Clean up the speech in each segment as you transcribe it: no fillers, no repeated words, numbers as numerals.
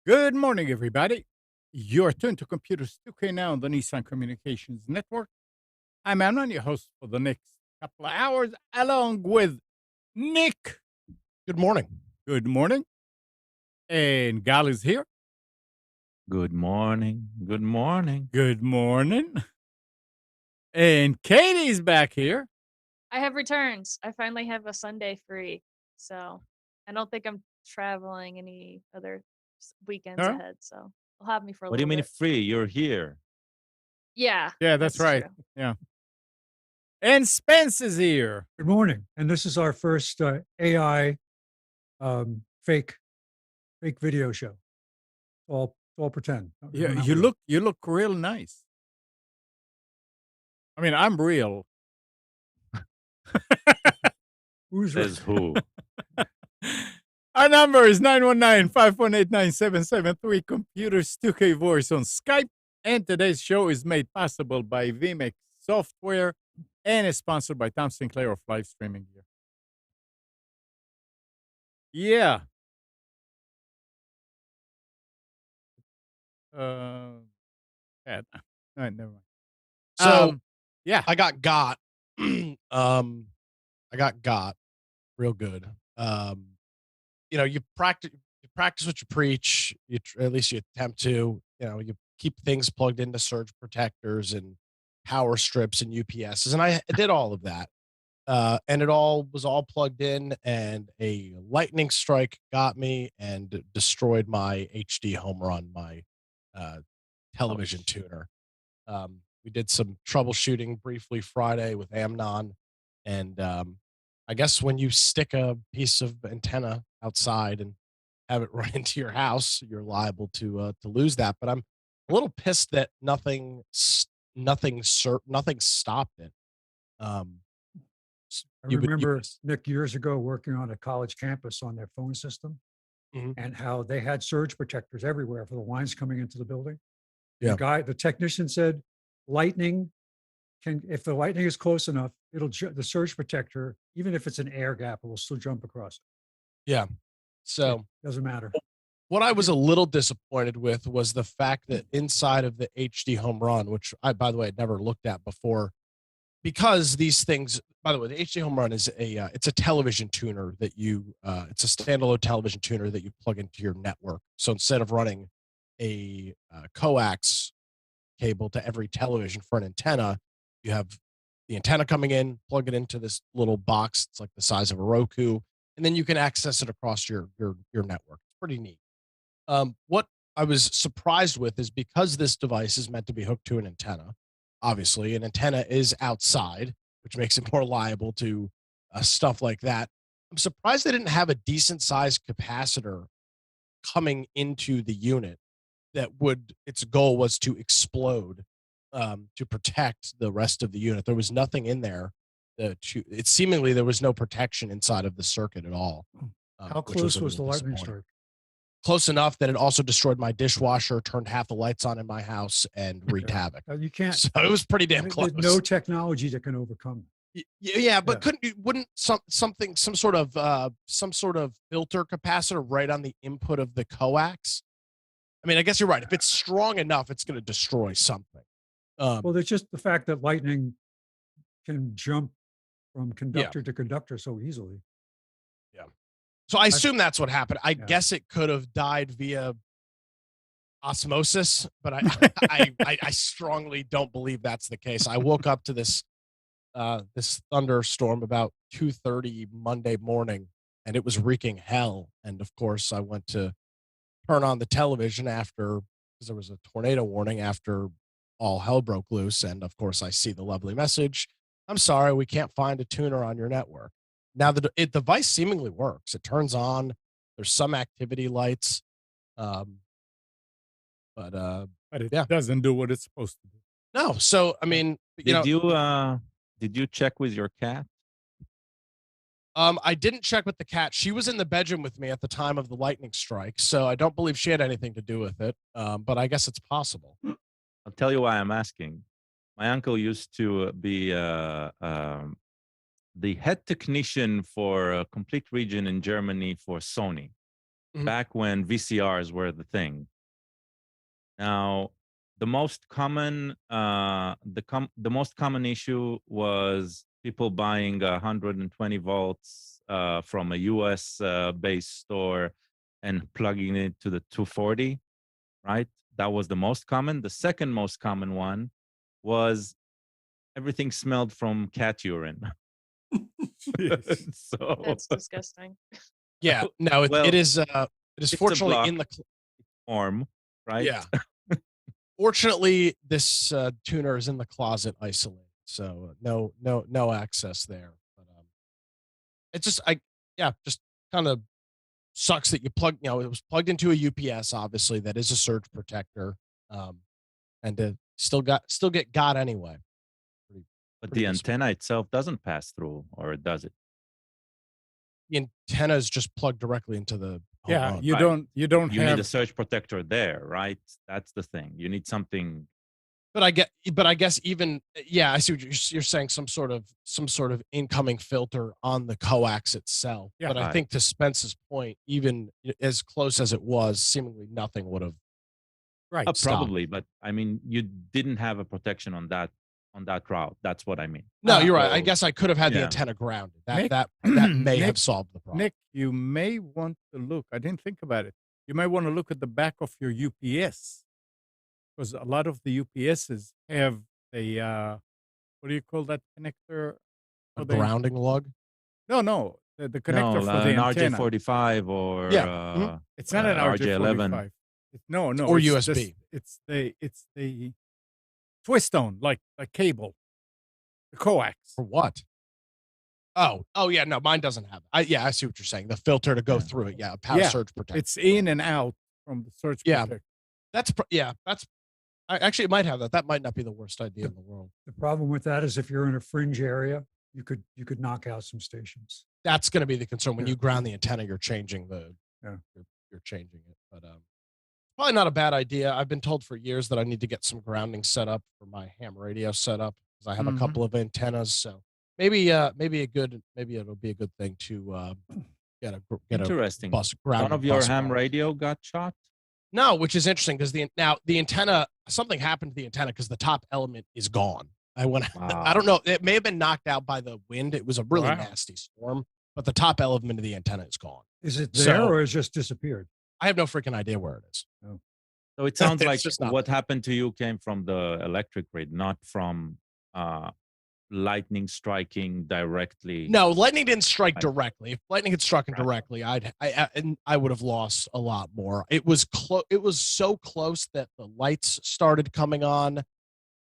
Good morning, everybody. You're tuned to Computers 2K now on the Nissan Communications Network. I'm Amnon, your host for the next couple of hours, along with Nick. Good morning. Good morning. And Gal is here. Good morning. Good morning. Good morning. And Katie's back here. I have returns. I finally have a Sunday free. So I don't think I'm traveling any other weekends Huh? ahead. So they'll have me for a What do you little mean bit. free? You're here. Yeah. Yeah, that's right. True. Yeah. And Spence is here. Good morning. And this is our first AI fake video show. All pretend. Yeah, We're not you real. look real nice. I mean, I'm real. Who's right? Says who? Our number is 919-518-9773, Computers 2K Voice on Skype. And today's show is made possible by VMix Software and is sponsored by Tom Sinclair of Live Streaming Gear. Yeah. Yeah. All right, never mind. So yeah. I got real good. You practice what you preach. At least you attempt to. You keep things plugged into surge protectors and power strips and UPSs, and I did all of that. And it was all plugged in, and a lightning strike got me and destroyed my HD home run, my television tuner. We did some troubleshooting briefly Friday with Amnon, and I guess when you stick a piece of antenna outside and have it run into your house, you're liable to lose that. But I'm a little pissed that nothing stopped it. I You would- remember, Nick, years ago working on a college campus on their phone system Mhm. and how they had surge protectors everywhere for the lines coming into the building. Yeah. The technician said, if the lightning is close enough, the surge protector, even if it's an air gap, it will still jump across it. So Doesn't matter. what I was a little disappointed with was the fact that inside of the HD home run, which by the way, I'd never looked at before, because these things, by the way, the HD home run is it's a television tuner that it's a standalone television tuner that you plug into your network. So instead of running a coax cable to every television for an antenna, you have the antenna coming in, plug it into this little box. It's like the size of a Roku, and then you can access it across your network. It's pretty neat. What I was surprised with is because this device is meant to be hooked to an antenna, obviously an antenna is outside, which makes it more liable to stuff like that. I'm surprised they didn't have a decent sized capacitor coming into the unit its goal was to explode to protect the rest of the unit. There was nothing in there. Seemingly there was no protection inside of the circuit at all. How which close a was the little lightning disappointing. strike? Close enough that it also destroyed my dishwasher, turned half the lights on in my house, and wreaked havoc. You can't. So it was pretty damn close. There's no technology that can wouldn't some sort of filter capacitor right on the input of the coax? I mean, I guess you're right. If it's strong enough, it's going to destroy something. Well, there's just the fact that lightning can jump from conductor to conductor so easily. So I assume that's what happened. I guess it could have died via osmosis, but I strongly don't believe that's the case. I woke up to this this thunderstorm about 2:30 Monday morning, and it was wreaking hell. And of course, I went to turn on the television after because there was a tornado warning after all hell broke loose. And of course, I see the lovely message. I'm sorry, we can't find a tuner on your network. Now the device seemingly works. It turns on. There's some activity lights, um, but but it yeah, doesn't do what it's supposed to do. no. So I mean, Did you check with your cat? I didn't check with the cat. She was in the bedroom with me at the time of the lightning strike, so I don't believe she had anything to do with it. But I guess it's possible. I'll tell you why I'm asking. My uncle used to be the head technician for a complete region in Germany for Sony, Mhm. back when VCRs were the thing. Now, the most common the most common issue was people buying 120 volts from a US based store and plugging it to the 240, right? That was the most common. The second most common one was everything smelled from cat urine. Yes. So, That's disgusting. Yeah, no, well, it is. It is it's a fortunately block in the. form, right? Yeah. Fortunately, this tuner is in the closet, isolated, so no access there. But it's just just kind of sucks that you plug. You know, it was plugged into a UPS, obviously that is a surge protector, um, and still get got anyway. Pretty, But pretty the dis- antenna itself doesn't pass through, or does it? the antenna is just plugged directly into the home Yeah, run. you Right. don't You need have a surge protector there, right? That's the thing. You need something. But I guess even I see what you're saying. Some sort of incoming filter on the coax itself. Yeah. But I Right. think to Spence's point, even as close as it was, seemingly nothing would have right. stopped. Probably, but I mean, you didn't have a protection on that route. That's what I mean. No, you're right. I So, guess I could have had the yeah. antenna grounded. Nick, That may Nick, have solved the problem. Nick, you may want to look. I didn't think about it. You may want to look at the back of your UPS because a lot of the UPSs have a what do you call that connector? A For the grounding lug. no, the connector No, for the an antenna. RJ45 or Yeah. Mhm. It's not an RJ11. RJ45. No, Or it's USB. it's the twist on like cable, the coax. For what? Oh yeah, no, mine doesn't have it. I see what you're saying. The filter to go Yeah. through it. Yeah, a power Yeah, surge protector. It's in and out from the surge Yeah. protector. That's actually it might have that. That might not be the worst idea in the world. The problem with that is if you're in a fringe area, you could knock out some stations. That's going to be the concern when Yeah. you ground the antenna. You're changing Yeah. you're changing it, but probably not a bad idea. I've been told for years that I need to get some grounding set up for my ham radio setup because I have a Mhm. couple of antennas. So maybe it'll be a good thing to get a Interesting. bus One grounding of your bus ham bar. radio got shot. No, which is interesting because the antenna, something happened to the antenna because the top element is gone. I don't know. It may have been knocked out by the wind. It was a really Wow. nasty storm, but the top element of the antenna is gone. Is it there So- or has just disappeared? I have no freaking idea where it is. So it sounds It's like just not what happened to you came from the electric grid, not from lightning striking directly. No, lightning didn't strike Right. directly. If lightning had struck Right. directly, I would have lost a lot more. It was close. It was so close that the lights started coming on.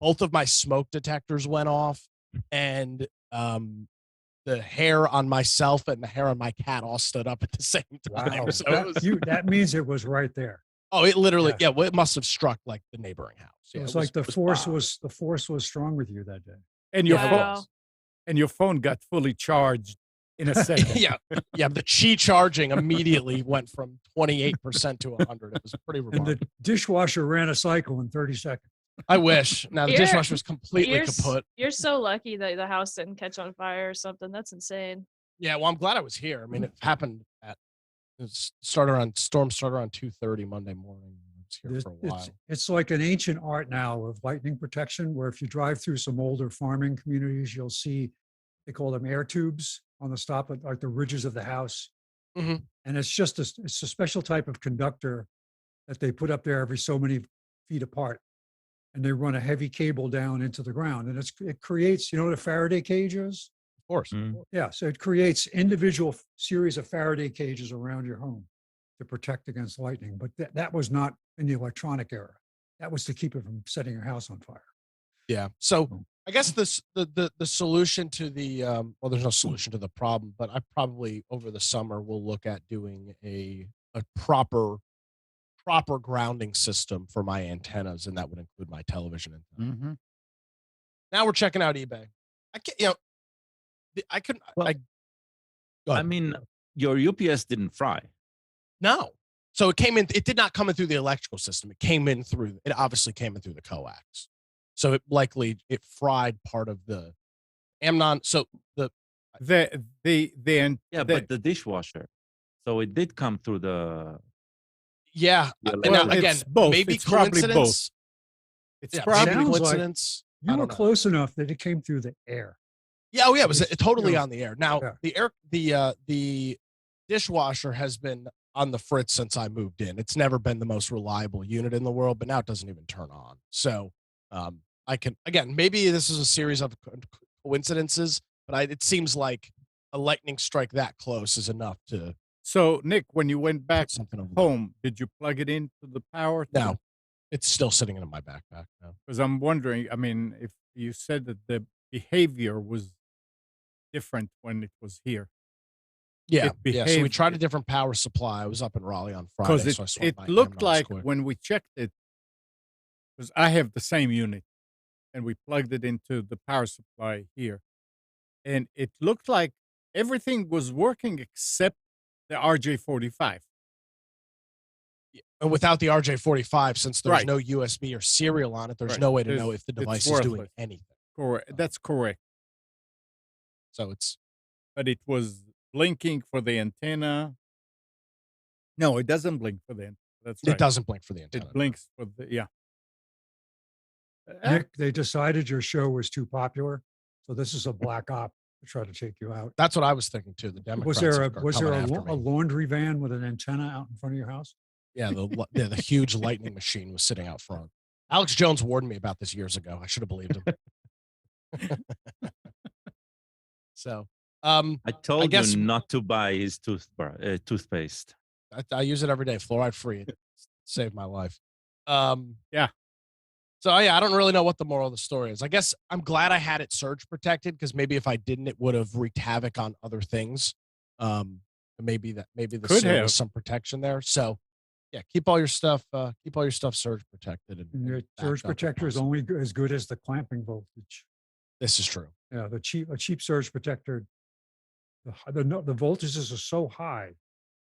Both of my smoke detectors went off, and the hair on myself and the hair on my cat all stood up at the same time. Wow. So it was, That means it was right there. oh, it literally, Yeah. well, it must have struck like the neighboring house. It Yeah, was like the force wow. was strong with you that day. And your Wow. phone and your phone got fully charged in a second. yeah, the Qi charging immediately went from 28% to 100. It was pretty And remarkable. the dishwasher ran a cycle in 30 seconds. I wish. Now the You're- dishwasher was completely You're, kaput. you're so lucky that the house didn't catch on fire or something. That's insane. Yeah, well, I'm glad I was here. I mean, it happened storm started around 2:30 Monday morning. I was here There's- for a while. It's like an ancient art now of lightning protection, where if you drive through some older farming communities, you'll see, they call them air tubes on the stop at like the ridges of the house. Mhm. And it's a special type of conductor that they put up there every so many feet apart. and they run a heavy cable down into the ground. And it creates, you know what a Faraday cage is? Of course. Mm. Yeah. So it creates individual series of Faraday cages around your home to protect against lightning. But that was not in the electronic era. That was to keep it from setting your house on fire. Yeah. So Oh. I guess the solution to the well, there's no solution to the problem, but I probably over the summer will look at doing a proper grounding system for my antennas, and that would include my television antenna. Mm-hmm. Now we're checking out eBay. I can't, you know, I couldn't. Well, I go I ahead. mean, your UPS didn't fry. No. So it came in. It did not come in through the electrical system. It came in through. It obviously came in through the coax. So it fried part of the amnon. So the Yeah, but the dishwasher. So it did come through the. yeah. The And now electrical- again, it's both. maybe It's probably both. coincidence. It's Yeah, probably maybe Sounds like coincidence. You I were don't know. close enough that it came through the air. Yeah, oh yeah, it was It's, totally you know, on the air. Now yeah. the dishwasher has been on the fritz since I moved in. It's never been the most reliable unit in the world, but now it doesn't even turn on. So I can again, maybe this is a series of coincidences, but it seems like a lightning strike that close is enough to So, Nick, when you went back put something over there. home, did you plug it into the power? No, it's still sitting in my backpack now. Because I'm wondering, I mean, if you said that the behavior was different when it was here. Yeah, It yeah. So we behaved- tried a different power supply. I was up in Raleigh on Because Friday, so I swung it by looked Amnon like Square. when we checked it, because I have the same unit, and we plugged it into the power supply here, and it looked like everything was working except the RJ45. And without the RJ45, since there's Right. no USB or serial on it, there's Right. no way to There's- know if the it's device is doing worthless. anything. Correct. That's correct. So it's But it was blinking for the antenna. No, it doesn't blink for the antenna. That's right. it doesn't blink for the antenna. It blinks for the yeah. Nick, they decided your show was too popular. So this is a black op to try to take you out. That's what I was thinking too. The Democrats Was there are a coming after a me. laundry van with an antenna out in front of your house? Yeah, the huge lightning machine was sitting out front. Alex Jones warned me about this years ago. I should have believed him. So, I told guess- you not to buy his toothpaste. I use it every day, fluoride free. It saved my life. Yeah. So yeah, I don't really know what the moral of the story is. I guess I'm glad I had it surge protected because maybe if I didn't, it would have wreaked havoc on other things. Maybe the Could seal have. was some protection there. So yeah, keep all your stuff surge protected. And your backed surge up if protector is possible. only as good as the clamping voltage. This is true. Yeah, a cheap surge protector, the voltages are so high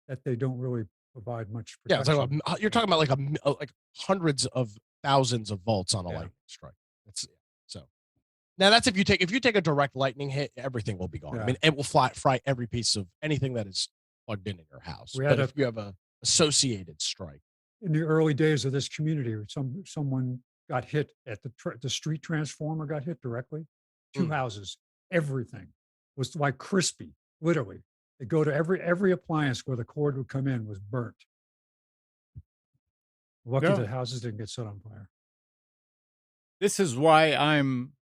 that they don't really provide much Yeah, it's protection. like you're talking about like hundreds of thousands of volts on a Yeah. lightning strike. It's so now that's if you take a direct lightning hit, everything will be gone. I Yeah. mean, it will fry every piece of anything that is plugged in your house. We But had if you have a associated strike, In the early days of this community, someone got hit at the street transformer got hit directly. Two Mm. houses, everything was like crispy, literally. They go to every appliance where the cord would come in was burnt. Lucky Yeah. the houses didn't get set on fire. This is why I'm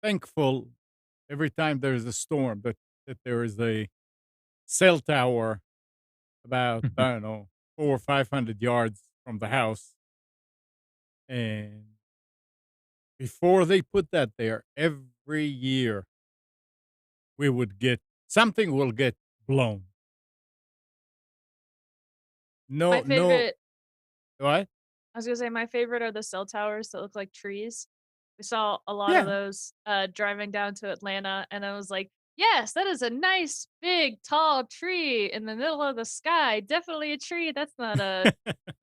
thankful every time there's a storm that there is a cell tower about I don't know 400 or 500 yards from the house, and before they put that there, every year we would get something will get blown. No, My no, favorite, what? I was gonna say my favorite are the cell towers that look like trees. We saw a lot Yeah. of those driving down to Atlanta, and I was like, yes, that is a nice, big, tall tree in the middle of the sky. Definitely a tree. That's not a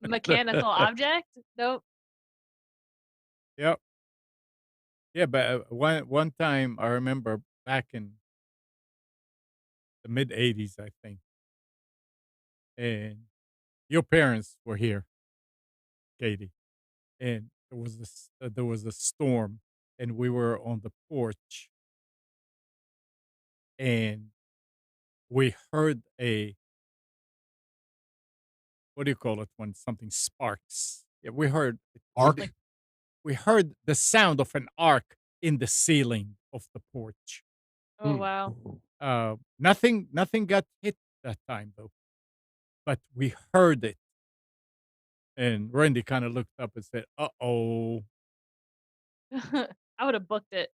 mechanical object. Nope. Yep. Yeah, but one time I remember back in the mid '80s, I think, and your parents were here, Katie, and there was a storm, and we were on the porch, and we heard a what do you call it when something sparks? Yeah, we heard arc. we heard the sound of an arc in the ceiling of the porch. Oh wow. Nothing got hit that time though, but we heard it. And Randy kind of looked up and said, "Uh-oh." I would have booked it.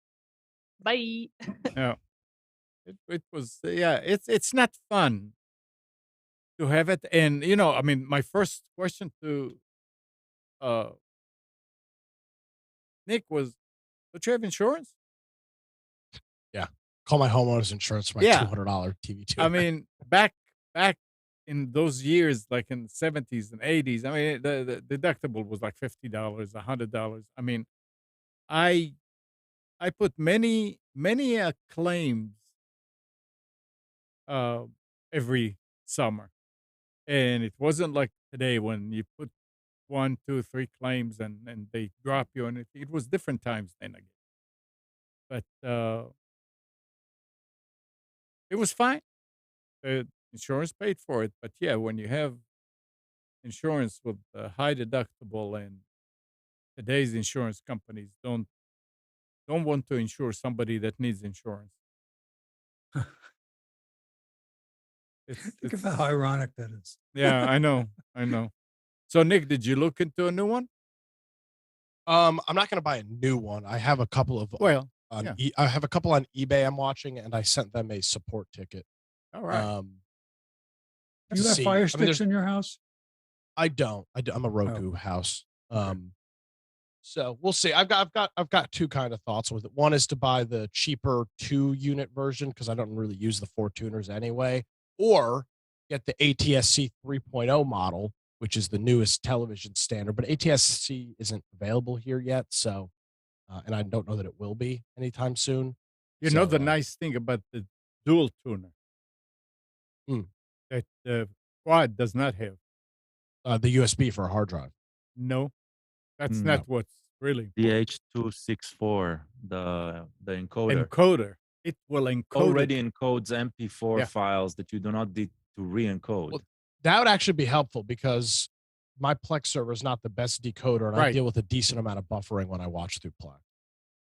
Bye. Yeah, it was yeah, it's not fun to have it. And I mean, my first question to uh Nick was, "Don't you have insurance?" Yeah. Call my homeowner's insurance for my Yeah. $200 TV I tuner. mean, back in those years, like in the 70s and 80s, I mean, the deductible was like $50, $100. I mean, I I put many claims uh, every summer, and it wasn't like today when you put one, two, three claims and they drop you, and it was different times then again. But it was fine. The insurance paid for it, but yeah, when you have insurance with a high deductible, and today's insurance companies don't want to insure somebody that needs insurance. Think of how It's ironic that is. yeah, I know. So Nick, did you look into a new one? I'm not gonna buy a new one. I have a couple of Well, on yeah. I have a couple on eBay I'm watching, and I sent them a support ticket. All right. Do To you have see. fire I mean, sticks in your house? I don't. I'm a Oh, Roku house. okay. So we'll see. I've got two kind of thoughts with it. One is to buy the cheaper 2 unit version because I don't really use the 4 tuners anyway, or get the ATSC 3.0 model, which is the newest television standard. But ATSC isn't available here yet, so and I don't know that it will be anytime soon. You know So the nice thing about the dual tuner mm, that the quad does not have. the USB for a hard drive. No, that's not No. what's really The important. H.264, the encoder, Encoder. It will encode it. already encodes MP4 Yeah. files that you do not need to re-encode. Well, that would actually be helpful because my Plex server is not the best decoder, and I Right. deal with a decent amount of buffering when I watch through Plex.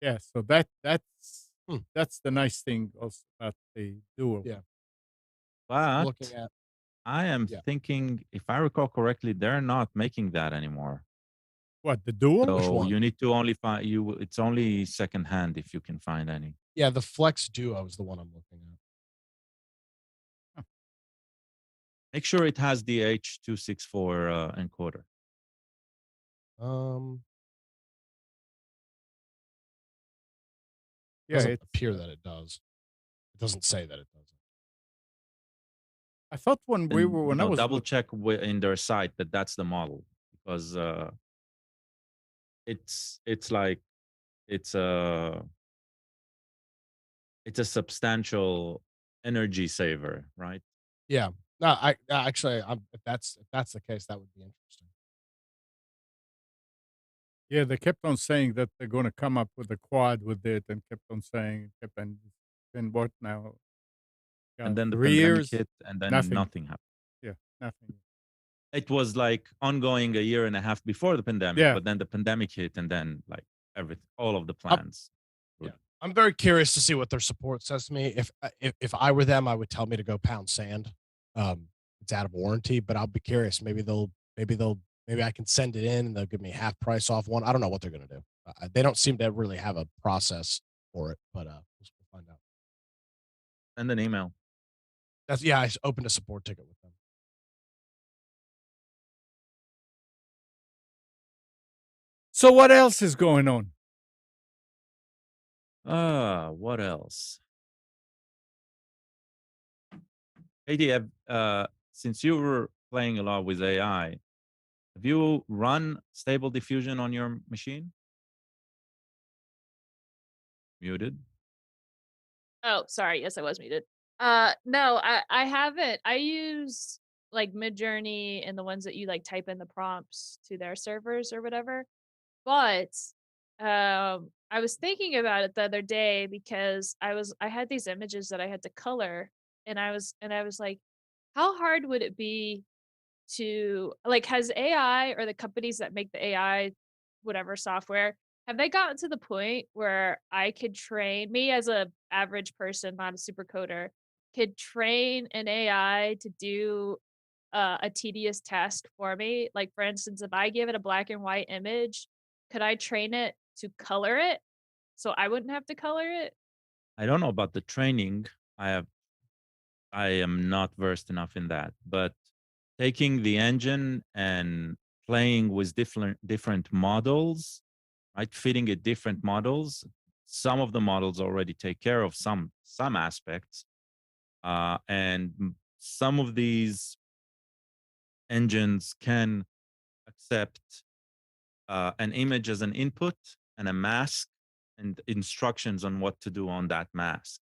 Yeah. So Hmm. that's the nice thing also about the dual. Yeah. But Looking at I am Yeah. thinking, if I recall correctly, they're not making that anymore. What, the dual? Which So one? you need to only find you. It's only secondhand if you can find any. Yeah, the Flex Duo is the one I'm looking Make sure it has the H.264 encoder. at. Yeah, Doesn't it's appear that it does. It doesn't say that it doesn't. I thought when we were when I No, was double check in their site that that's the model, because it's like it's a it's a substantial energy saver, right? Yeah. No, I actually, if that's the case, that would be interesting. yeah, they kept on saying that they're gonna come up with a quad with it, and kept on saying, kept and been what now? And then the 3 pandemic years? hit, and then Nothing. nothing happened. Yeah, nothing. It was like ongoing a year and a half before the pandemic, Yeah. but then the pandemic hit, and then like everything, all of the Up- plans. Yeah. I'm very curious to see what their support says to me. If I were them, I would tell me to go pound sand. It's out of warranty, but I'll be curious. Maybe I can send it in and they'll give me half price off one. I don't know what they're gonna do. They don't seem to really have a process for it, but we'll find out. Send an email. I opened a support ticket with them. So what else is going on? What else? Katie, since you were playing a lot with AI, have you run Stable Diffusion on your machine? Muted. Oh, sorry. Yes, I was muted. No, I haven't. I use like Midjourney and the ones that you like type in the prompts to their servers or whatever. But I was thinking about it the other day because I had these images that I had to color, and I was like, how hard would it be to like, has AI or the companies that make the AI whatever software, Have they gotten to the point where I could train me as a average person, not a super coder, could train an AI to do a tedious task for me? Like, for instance, if I give it a black and white image, could I train it to color it so I wouldn't have to color it? I don't know about the training. I have I am not versed enough in that, but taking the engine and playing with different models, right? Fitting it different models. Some of the models already take care of some aspects, and some of these engines can accept an image as an input and a mask and instructions on what to do on that mask.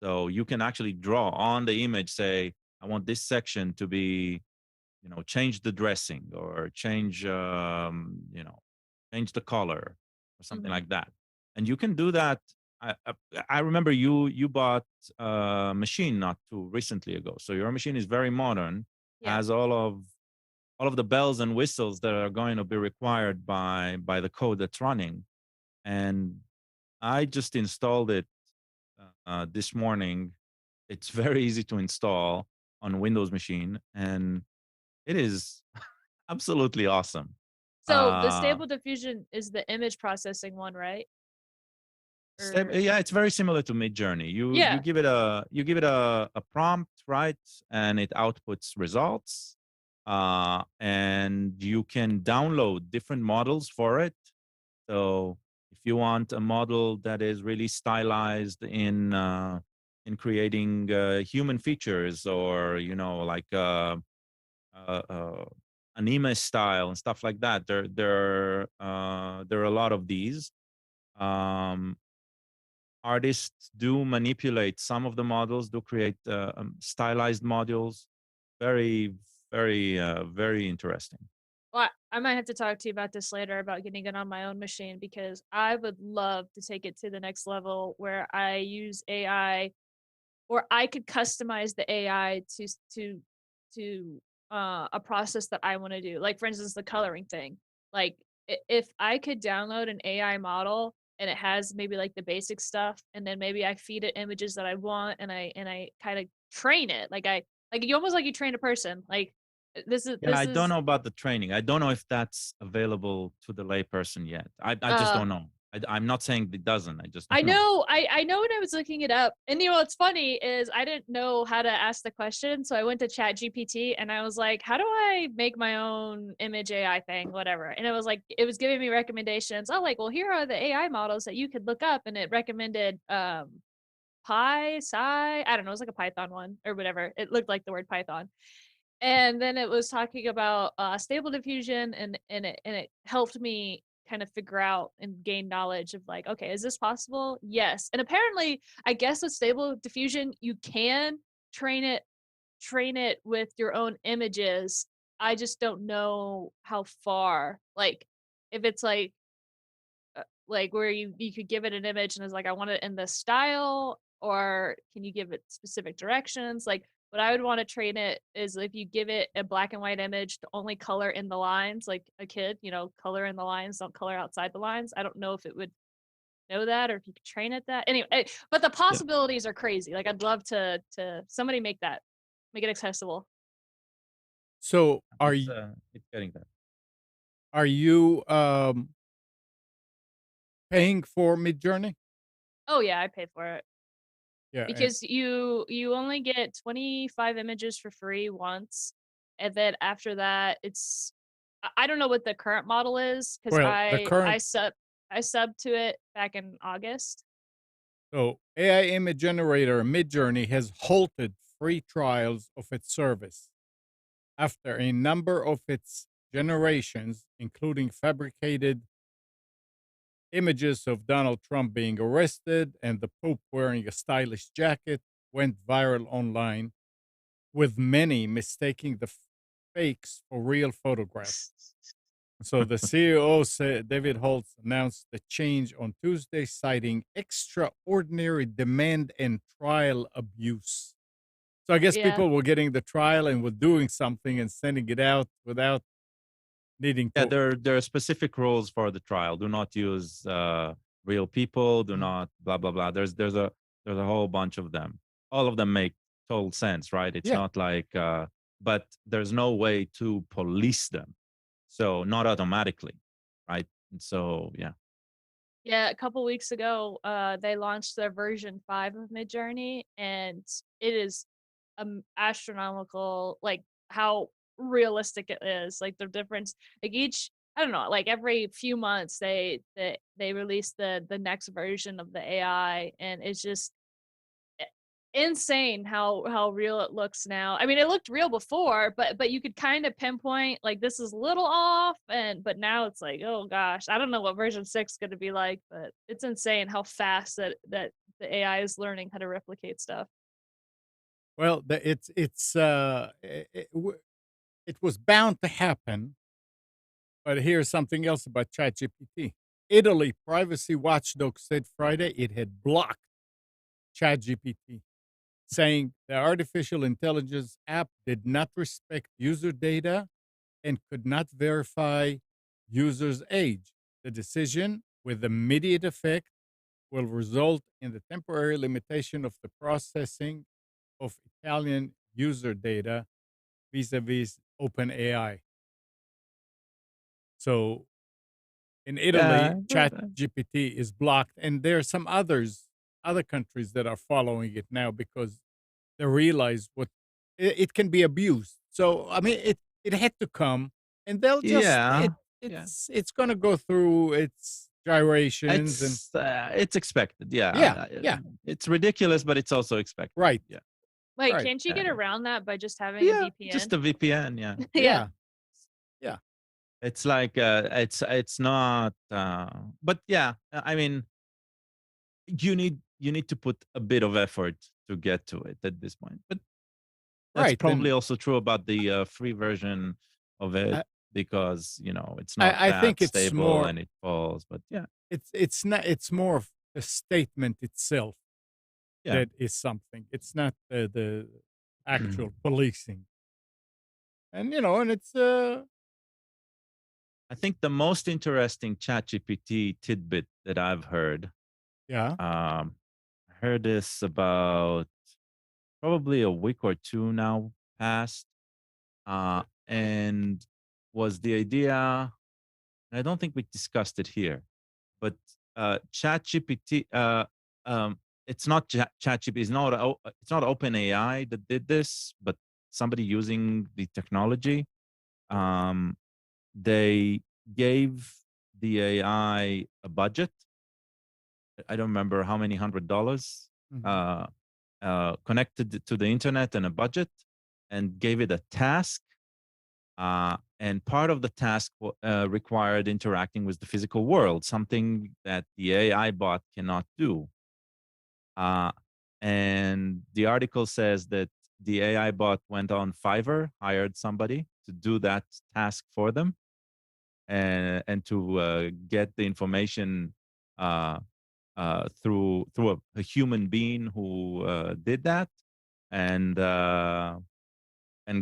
So you can actually draw on the image, say, I want this section to be, change the dressing or change the color or something Mhm. like that. And you can do that. I remember you bought a machine not too recently ago. So your machine is very modern, Yeah. has all of the bells and whistles that are going to be required by the code that's running. And I just installed it this morning. It's very easy to install on Windows machine, and it is absolutely awesome. So the Uh, Stable Diffusion is the image processing one, right? Or yeah, it's very similar to Midjourney. You yeah. give it a prompt, right, and it outputs results. And you can download different models for it. So if you want a model that is really stylized in creating human features, or like anime style and stuff like that, there are a lot of these. Um, Artists do manipulate some of the models, do create stylized modules. Very, very interesting. Well, I might have to talk to you about this later about getting it on my own machine because I would love to take it to the next level where I use AI or I could customize the AI to a process that I want to do. Like for instance, the coloring thing. Like if I could download an AI model and it has maybe like the basic stuff, and then maybe I feed it images that I want, and I kind of train it. Like you almost like you train a person. Like this is Yeah, this I don't is know about the training. I don't know if that's available to the layperson yet. I just uh don't know. I'm not saying it doesn't. I just I don't know. know, I know when I was looking it up, and what's funny is I didn't know how to ask the question, so I went to Chat GPT and I was like, "How do I make my own image AI thing, whatever?" And it was like, it was giving me recommendations. Oh, like, well, here are the AI models that you could look up, and it recommended I don't know, it was like a Python one or whatever. It looked like the word Python. And then it was talking about Stable Diffusion, and it helped me kind of figure out and gain knowledge of like, okay, is this possible? Yes. And apparently, I guess with Stable Diffusion, you can train it train it with your own images. I just don't know how far. Like if it's like where you could give it an image and it's like I want it in this style, or can you give it specific directions? Like what I would want to train it is if you give it a black and white image to only color in the lines, like a kid, color in the lines, don't color outside the lines. I don't know if it would know that or if you could train it that. Anyway, but the Yeah, possibilities are crazy. Like I'd love to somebody make it accessible. So it's getting there. are you paying for Midjourney? Oh yeah, I pay for it. Yeah, and Because you only get 25 images for free once, and then after that, I don't know what the current model is because well, the current I subbed to it back in August. so AI image generator Midjourney has halted free trials of its service after a number of its generations, including fabricated images of Donald Trump being arrested and the Pope wearing a stylish jacket, went viral online, with many mistaking the fakes for real photographs. So the CEO said David Holtz announced the change on Tuesday, citing extraordinary demand and trial abuse. So I guess Yeah. people were getting the trial and were doing something and sending it out without needing Yeah, to. there are specific rules for the trial. Do not use real people. Do not blah blah blah. There's a whole bunch of them. All of them make total sense, right? It's Yeah. not like, but there's no way to police them, so not automatically, right? And so yeah. Yeah, a couple weeks ago, they launched their version 5 of Midjourney, and it is astronomical, like how realistic it is. Like the difference, like each, I don't know, like every few months they release the next version of the AI, and it's just insane how real it looks now. I mean, it looked real before, but you could kind of pinpoint like this is a little off, but now it's like, oh gosh, I don't know what version 6 is going to be like, but it's insane how fast that the AI is learning how to replicate stuff. Well, it was bound to happen. But here's something else about ChatGPT. Italy privacy watchdog said Friday it had blocked ChatGPT, saying the artificial intelligence app did not respect user data and could not verify users' age. The decision, with immediate effect, will result in the temporary limitation of the processing of Italian user data vis-a-vis OpenAI. So in Italy, Yeah, ChatGPT is blocked, and there are some other countries that are following it now because they realize what it can be abused. So I mean, it had to come, and they'll just yeah, yeah. it's going to go through its gyrations and It's expected. Yeah, yeah, it's ridiculous, but it's also expected. right, Yeah, Wait, right, can't you get yeah, around that by just having a yeah. VPN? Just a VPN. Yeah, Yeah. yeah, yeah, it's like it's not. But yeah, I mean, you need to put a bit of effort to get to it at this point. But that's right. probably And also true about the free version of it I, because it's not I that think it's stable more and it falls. But yeah, it's not it's more of the statement itself yeah. that is something. It's not the actual policing. And and it's I think the most interesting ChatGPT tidbit that I've heard, yeah. I heard this about probably a week or two now past, and was the idea, and I don't think we discussed it here, but ChatGPT, it's not ChatGPT, it's not OpenAI that did this, but somebody using the technology. Um, they gave the AI a budget. I don't remember how many $100, Mhm. uh, connected to the internet and a budget, and gave it a task. And part of the task required interacting with the physical world, something that the AI bot cannot do. Uh, and the article says that the AI bot went on Fiverr, hired somebody to do that task for them, and to get the information uh, through a human being who did that, and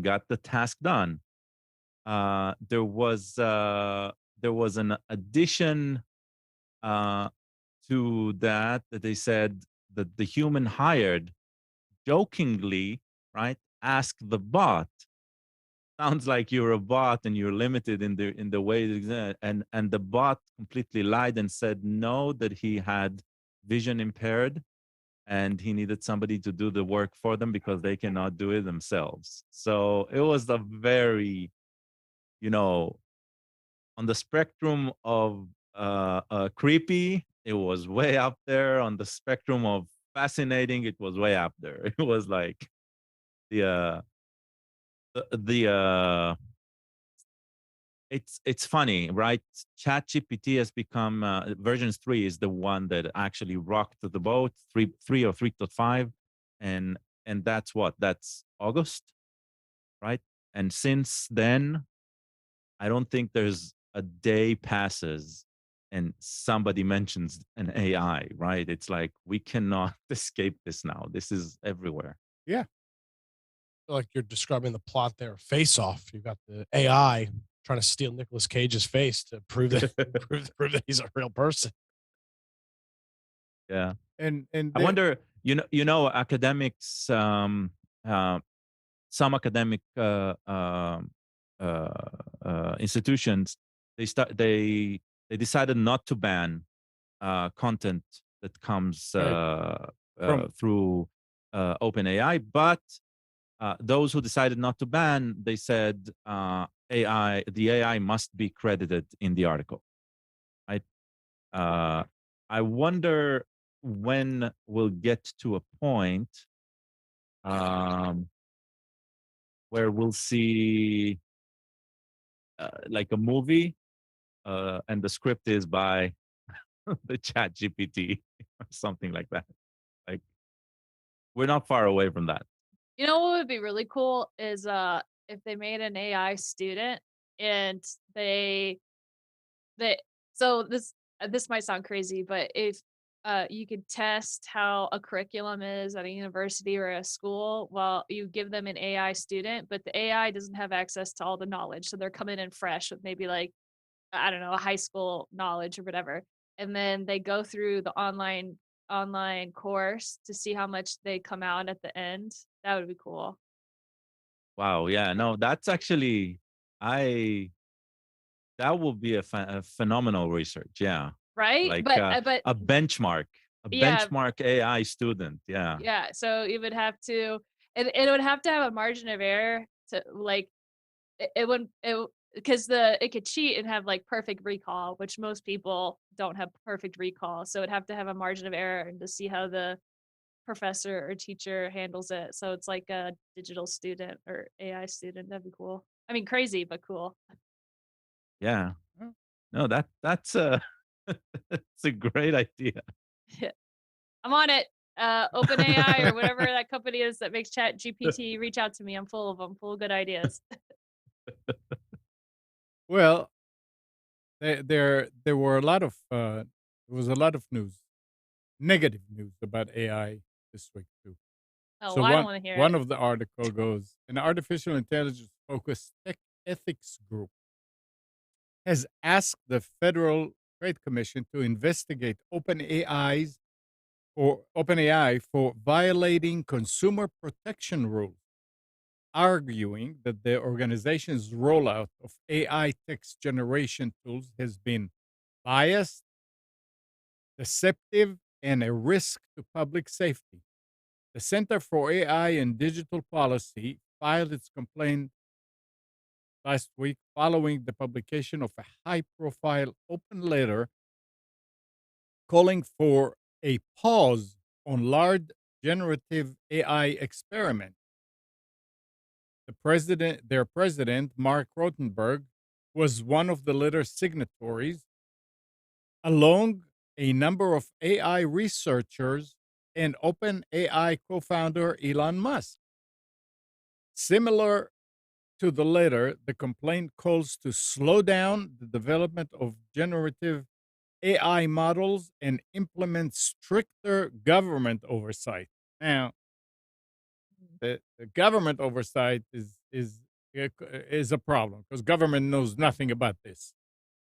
got the task done. There was an addition uh, to that they said that the human hired jokingly, right, asked the bot, sounds like you're a bot and you're limited in the way and the bot completely lied and said no, that he had vision impaired and he needed somebody to do the work for them because they cannot do it themselves. So it was a very, you know on the spectrum of creepy, it was way up there. On the spectrum of fascinating, it was way up there. It was like the the it's funny, right? ChatGPT has become versions 3 is the one that actually rocked the boat. Three or 3.5, and that's August, right? And since then, I don't think there's a day passes and somebody mentions an AI, right? It's like we cannot escape this now. This is everywhere. Yeah. Feel like you're describing the plot there, Face Off. You've got the AI trying to steal Nicolas Cage's face to prove that prove that he's a real person. Yeah. And I wonder, academics, some academic institutions, they decided not to ban content that comes through OpenAI, but those who decided not to ban, they said the AI must be credited in the article. Right? I wonder when we'll get to a point where we'll see like a movie, and the script is by the Chat GPT or something like that. Like, we're not far away from that. You know what would be really cool is if they made an AI student and they so this might sound crazy, but if you could test how a curriculum is at a university or a school, well, you give them an AI student, but the AI doesn't have access to all the knowledge, so they're coming in fresh with maybe like, I don't know, a high school knowledge or whatever, and then they go through the online course to see how much they come out at the end. That would be cool. Wow. Yeah. No, that's actually that will be a phenomenal research. Yeah. Right? Like But a benchmark yeah, AI student. Yeah. yeah. So you would have to, it would have to have a margin of error to like it wouldn't it because it could cheat and have like perfect recall, which most people don't have perfect recall. So it'd have to have a margin of error and to see how the professor or teacher handles it. So it's like a digital student or AI student. That'd be cool. I mean, crazy, but cool. Yeah. Oh. No, that's a it's a great idea. I'm on it. OpenAI or whatever that company is that makes Chat GPT, reach out to me. I'm full of them, full of good ideas. well, there were a lot of there was a lot of news, negative news about AI this week too. Oh, So well, I don't want to hear one it. of the article goes, an artificial intelligence focused tech ethics group has asked the Federal Trade Commission to investigate OpenAI for violating consumer protection rules, arguing that the organization's rollout of AI text generation tools has been biased, deceptive, and a risk to public safety. The Center for AI and Digital Policy filed its complaint last week following the publication of a high profile open letter calling for a pause on large generative AI experiment. Their president, Mark Rotenberg, was one of the letter's signatories, along a number of AI researchers and OpenAI co-founder Elon Musk. Similar to the letter, the complaint calls to slow down the development of generative AI models and implement stricter government oversight. Now, the government oversight is a problem because government knows nothing about this.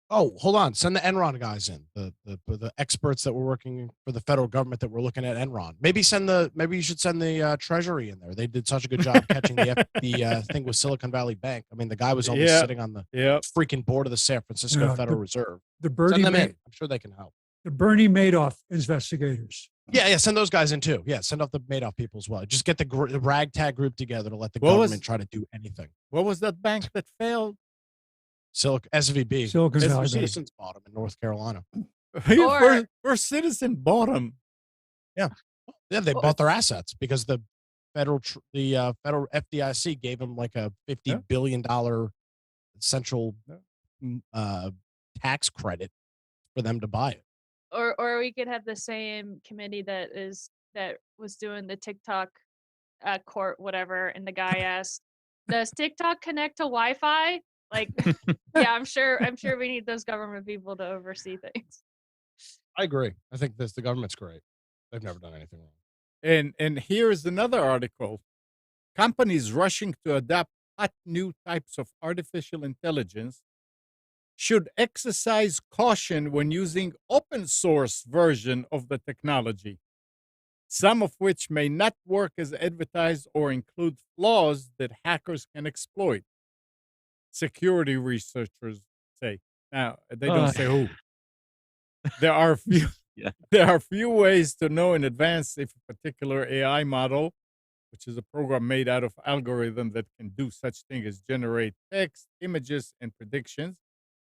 Oh, hold on. Send the Enron guys in, the experts that were working for the federal government that were looking at Enron. Maybe you should send the Treasury in there. They did such a good job catching the thing with Silicon Valley Bank. I mean, the guy was only sitting on the freaking board of the San Francisco Federal Reserve. Send them in. I'm sure they can help. The Bernie Madoff investigators. Yeah, send those guys in too. Yeah, send off the Madoff people as well. Just get the ragtag group together to let the government try to do anything. What was that bank that failed? SVB. Silicon Valley Bank. Citizens bought them in North Carolina. First Citizen bought them. Yeah, they bought their assets because the federal FDIC gave them like a $50 billion central tax credit for them to buy it. Or we could have the same committee that was doing the TikTok court whatever, and the guy asked, "Does TikTok connect to Wi-Fi?" Like, yeah, I'm sure we need those government people to oversee things. I agree. I think the government's great. They've never done anything wrong. And here's another article: companies rushing to adopt hot new types of artificial intelligence should exercise caution when using open source version of the technology, some of which may not work as advertised or include flaws that hackers can exploit. Security researchers say. Now, they don't say who. There are few Yeah. there are few ways to know in advance if a particular AI model, which is a program made out of algorithms that can do such things as generate text, images, and predictions,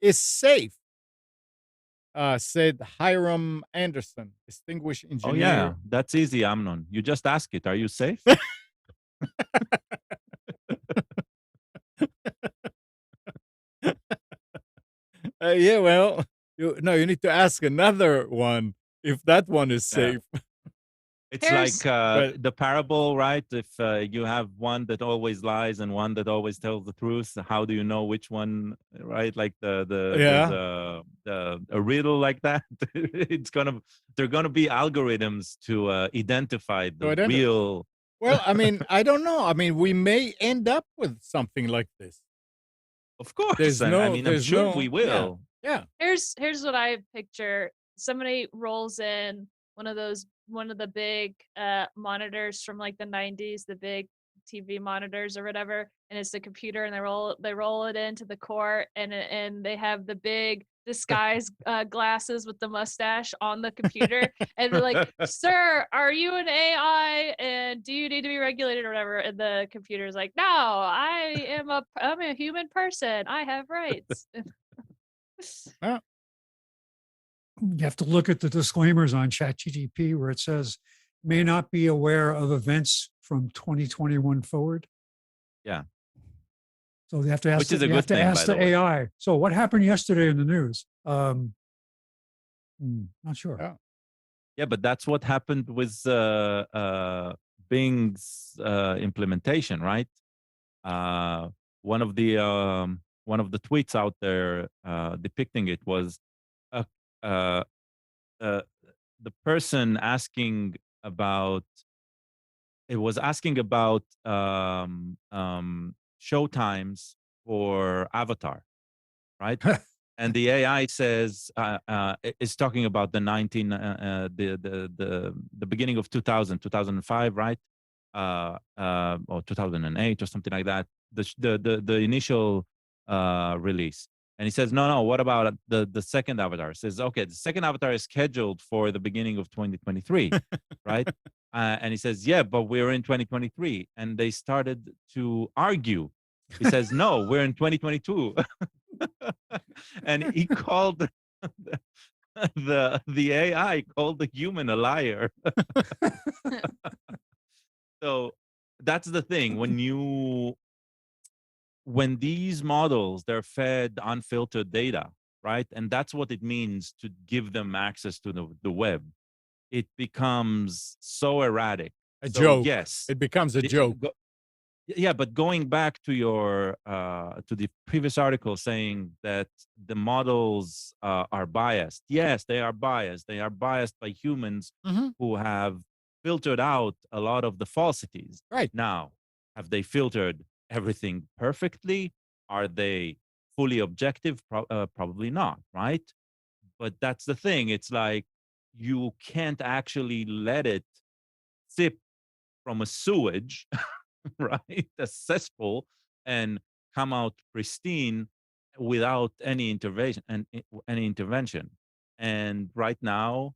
is safe, said Hiram Anderson, distinguished Oh engineer. yeah, that's easy, Amnon. You just ask it, are you safe? Yeah, well, you need to ask another one if that one is Yeah. safe. It's Here's- like But- the parable, right? If you have one that always lies and one that always tells the truth, how do you know which one, right? Like there's a riddle like that. They're gonna be algorithms to identify the real. Well, I mean, I don't know. I mean, we may end up with something like this. Of course, There's and no, I mean, I'm there's sure no, we will. Yeah. Here's what I picture. Somebody rolls in one of the big monitors from like the 90s, the big TV monitors or whatever, and it's the computer, and they roll it into the court, and they have the big disguise glasses with the mustache on the computer, and they're like, "Sir, are you an AI, and do you need to be regulated or whatever?" And the computer's like, "No, I'm a human person. I have rights." You have to look at the disclaimers on ChatGPT where it says may not be aware of events from 2021 forward. Yeah. So they have to ask. Which is a you good have to thing, ask by the the way. AI. So what happened yesterday in the news? Not sure. Yeah. Yeah, but that's what happened with Bing's implementation, right? One of the tweets out there depicting it was uh, uh, uh, the person asking about it was asking about show times for Avatar, right? And the AI says is talking about the the beginning of 2005, right? Or 2008 or something like that. The initial release, and he says, no, what about the second Avatar? He says, okay, the second Avatar is scheduled for the beginning of 2023, right? And he says, yeah, but we're in 2023, and they started to argue. He says, no, we're in 2022. And he called the AI called the human a liar. So that's the thing. When these models, they're fed unfiltered data, right? And that's what it means to give them access to the web. It becomes so erratic. A So, joke. yes. It becomes a joke. Yeah, but going back to your to the previous article saying that the models are biased. Yes, they are biased. They are biased by humans Mhm. who have filtered out a lot of the falsities. Right. Now, have they filtered everything perfectly? Are they fully objective? Probably not, right? But that's the thing. It's like you can't actually let it sip from a sewage, right? A cesspool, and come out pristine without any intervention And right now,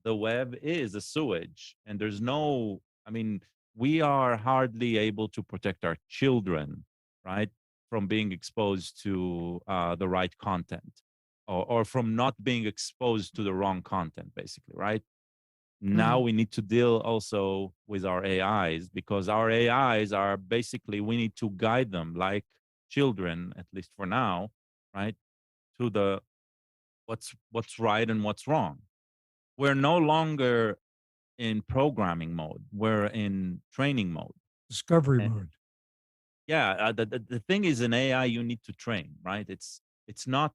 the web is a sewage, and there's no. I mean, we are hardly able to protect our children, right, from being exposed to the right content, or from not being exposed to the wrong content, basically, right? Now we need to deal also with our AIs, because our AIs are basically, we need to guide them like children, at least for now, right, to the what's right and what's wrong. We're no longer in programming mode, we're in training mode. Discovery And- mode. Yeah, the thing is, an AI you need to train, right? It's not,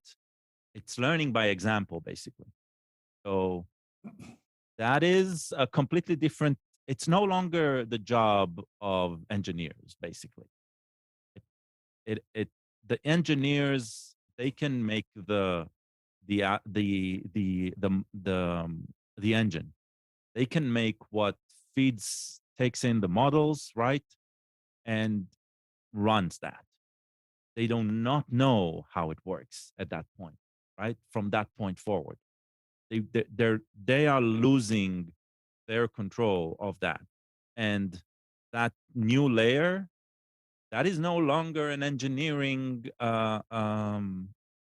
it's learning by example, basically. So that is a completely different, it's no longer the job of engineers, basically. it the engineers, they can make the engine. They can make what feeds takes in the models, right, and runs that. They do not know how it works at that point, right? From that point forward, they are losing their control of that, and that new layer, that is no longer an engineering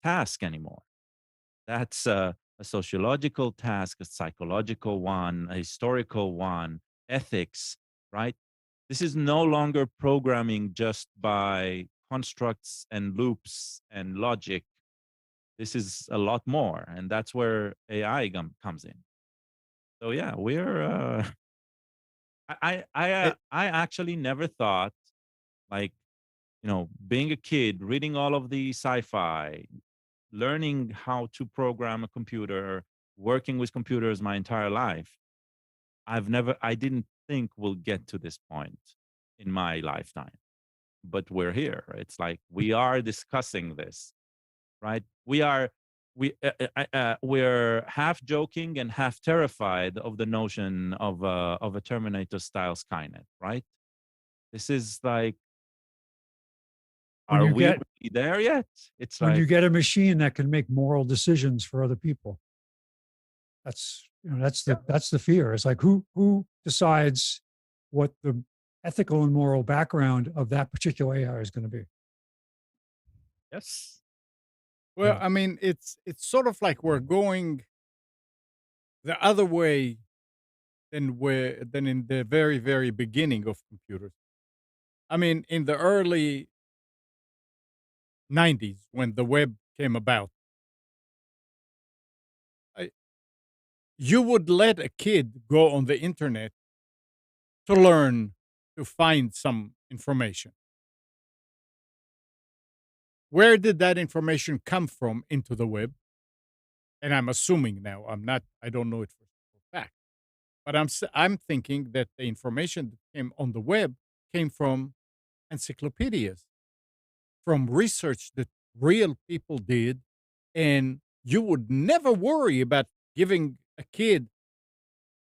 task anymore. That's a sociological task, a psychological one, a historical one, ethics, right? This is no longer programming just by constructs and loops and logic. This is a lot more, and that's where AI comes in. So yeah, we're. It, I actually never thought, like, being a kid, reading all of the sci-fi, learning how to program a computer, working with computers my entire life. I didn't think we'll get to this point in my lifetime, but we're here. It's like we are discussing this, right? We're half joking and half terrified of the notion of a Terminator style Skynet, right? This is like, When are you we get really there yet? It's when you like, get a machine that can make moral decisions for other people, yeah, that's the fear. It's like who decides what the ethical and moral background of that particular AI is going to be. yes, well, I mean, it's sort of like we're going the other way than in the very, very beginning of computers. I mean, in the early 90s when the web came about, I, you would let a kid go on the internet to learn to find some information. Where did that information come from into the web? And I'm assuming now, I don't know it for fact, but I'm thinking that the information that came on the web came from encyclopedias, from research that real people did, and you would never worry about giving a kid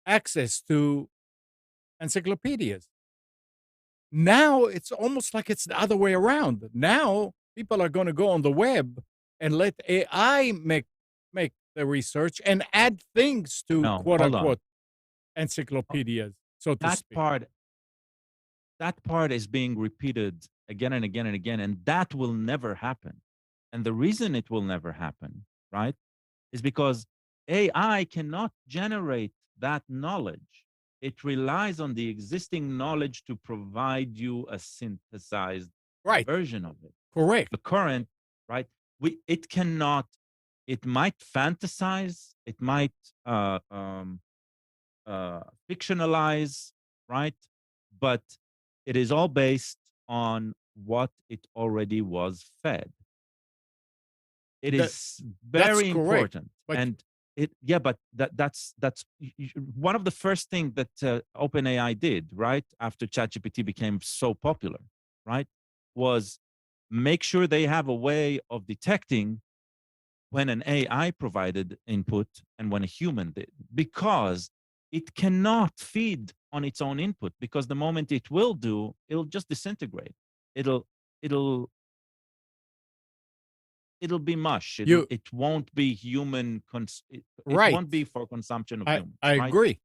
access to encyclopedias. Now it's almost like it's the other way around. Now people are going to go on the web and let AI make the research and add things to no, quote hold on. unquote encyclopedias, so to That speak. part, that part is being repeated again and again and again, and that will never happen. And the reason it will never happen, right, is because AI cannot generate that knowledge. It relies on the existing knowledge to provide you a synthesized Right. version of it. Correct. The current, right? It cannot. It might fantasize. It might fictionalize, right? But it is all based on what it already was fed. It That is that's very correct. important, But and yeah, but that's one of the first things that OpenAI did, right, after ChatGPT became so popular, right, was make sure they have a way of detecting when an AI provided input and when a human did, because it cannot feed on its own input, because the moment it will do, it'll just disintegrate. It'll it'll it'll be mush. you It won't be human. It right. won't be for consumption of I humans, I right? agree.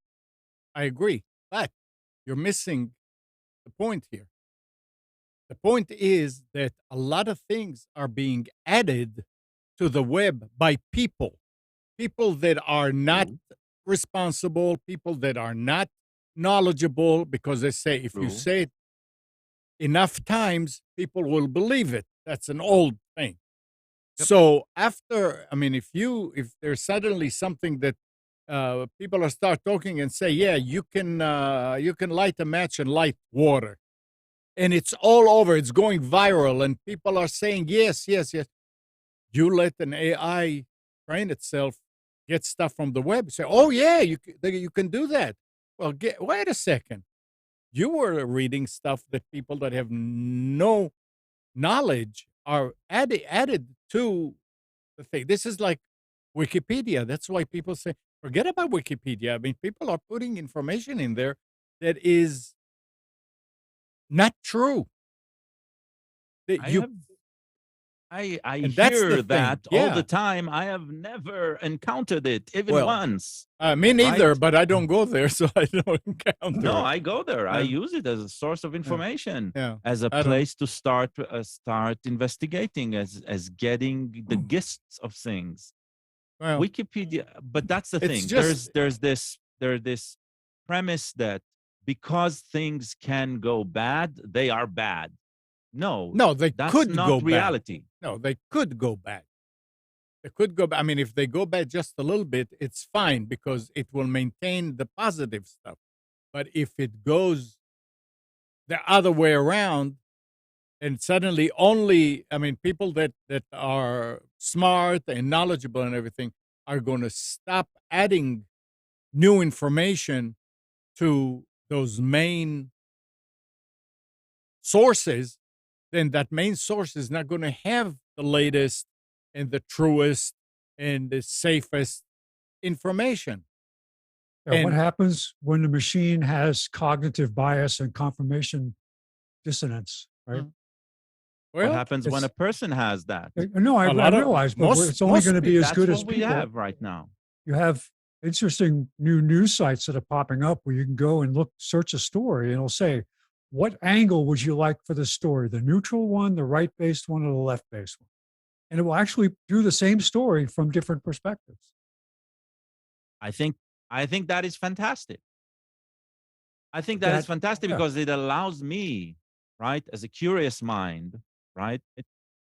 I agree. But you're missing the point here. The point is that a lot of things are being added to the web by people that are not True, responsible, people that are not knowledgeable, because they say if you true. say it enough times, people will believe it. That's an old thing. Yep. So after, I mean, if there's suddenly something that people are start talking and say, yeah, you can light a match and light water, and it's all over, it's going viral, and people are saying yes, yes, yes. You let an AI train itself get stuff from the web. Say, oh yeah, you can do that. Well, wait a second. You were reading stuff that people that have no knowledge are added to the thing. This is like Wikipedia. That's why people say, forget about Wikipedia. I mean, people are putting information in there that is not true. That I you have I and that's the hear thing. that all the Yeah. time. I have never encountered it even Well, once. me neither, Right? but I don't go there, so I don't encounter No, it. I go there. I Yeah. use it as a source of Yeah. information, Yeah. as a I don't. place to start investigating, as getting the gists of things. Well, Wikipedia, but that's the it's thing. just There's this premise that because things can go bad, they are bad. No, no, they that's could go not bad. reality. No, they could go bad. They could go bad. I mean, if they go bad just a little bit, it's fine because it will maintain the positive stuff. But if it goes the other way around, and suddenly only, I mean, people that are smart and knowledgeable and everything are going to stop adding new information to those main sources, then that main source is not going to have the latest and the truest and the safest information. And what And happens when the machine has cognitive bias and confirmation dissonance, right? What well, happens when a It's person has that? no, I a lot of realize, but it's only most going to be people, as That's good as what we people. have right now. You have interesting new news sites that are popping up where you can go and look, search a story, and it'll say, what angle would you like for the story? The neutral one, the right-based one, or the left-based one? And it will actually do the same story from different perspectives. I think I think that is fantastic. I think But that is that, fantastic yeah, because it allows me, right, as a curious mind, right,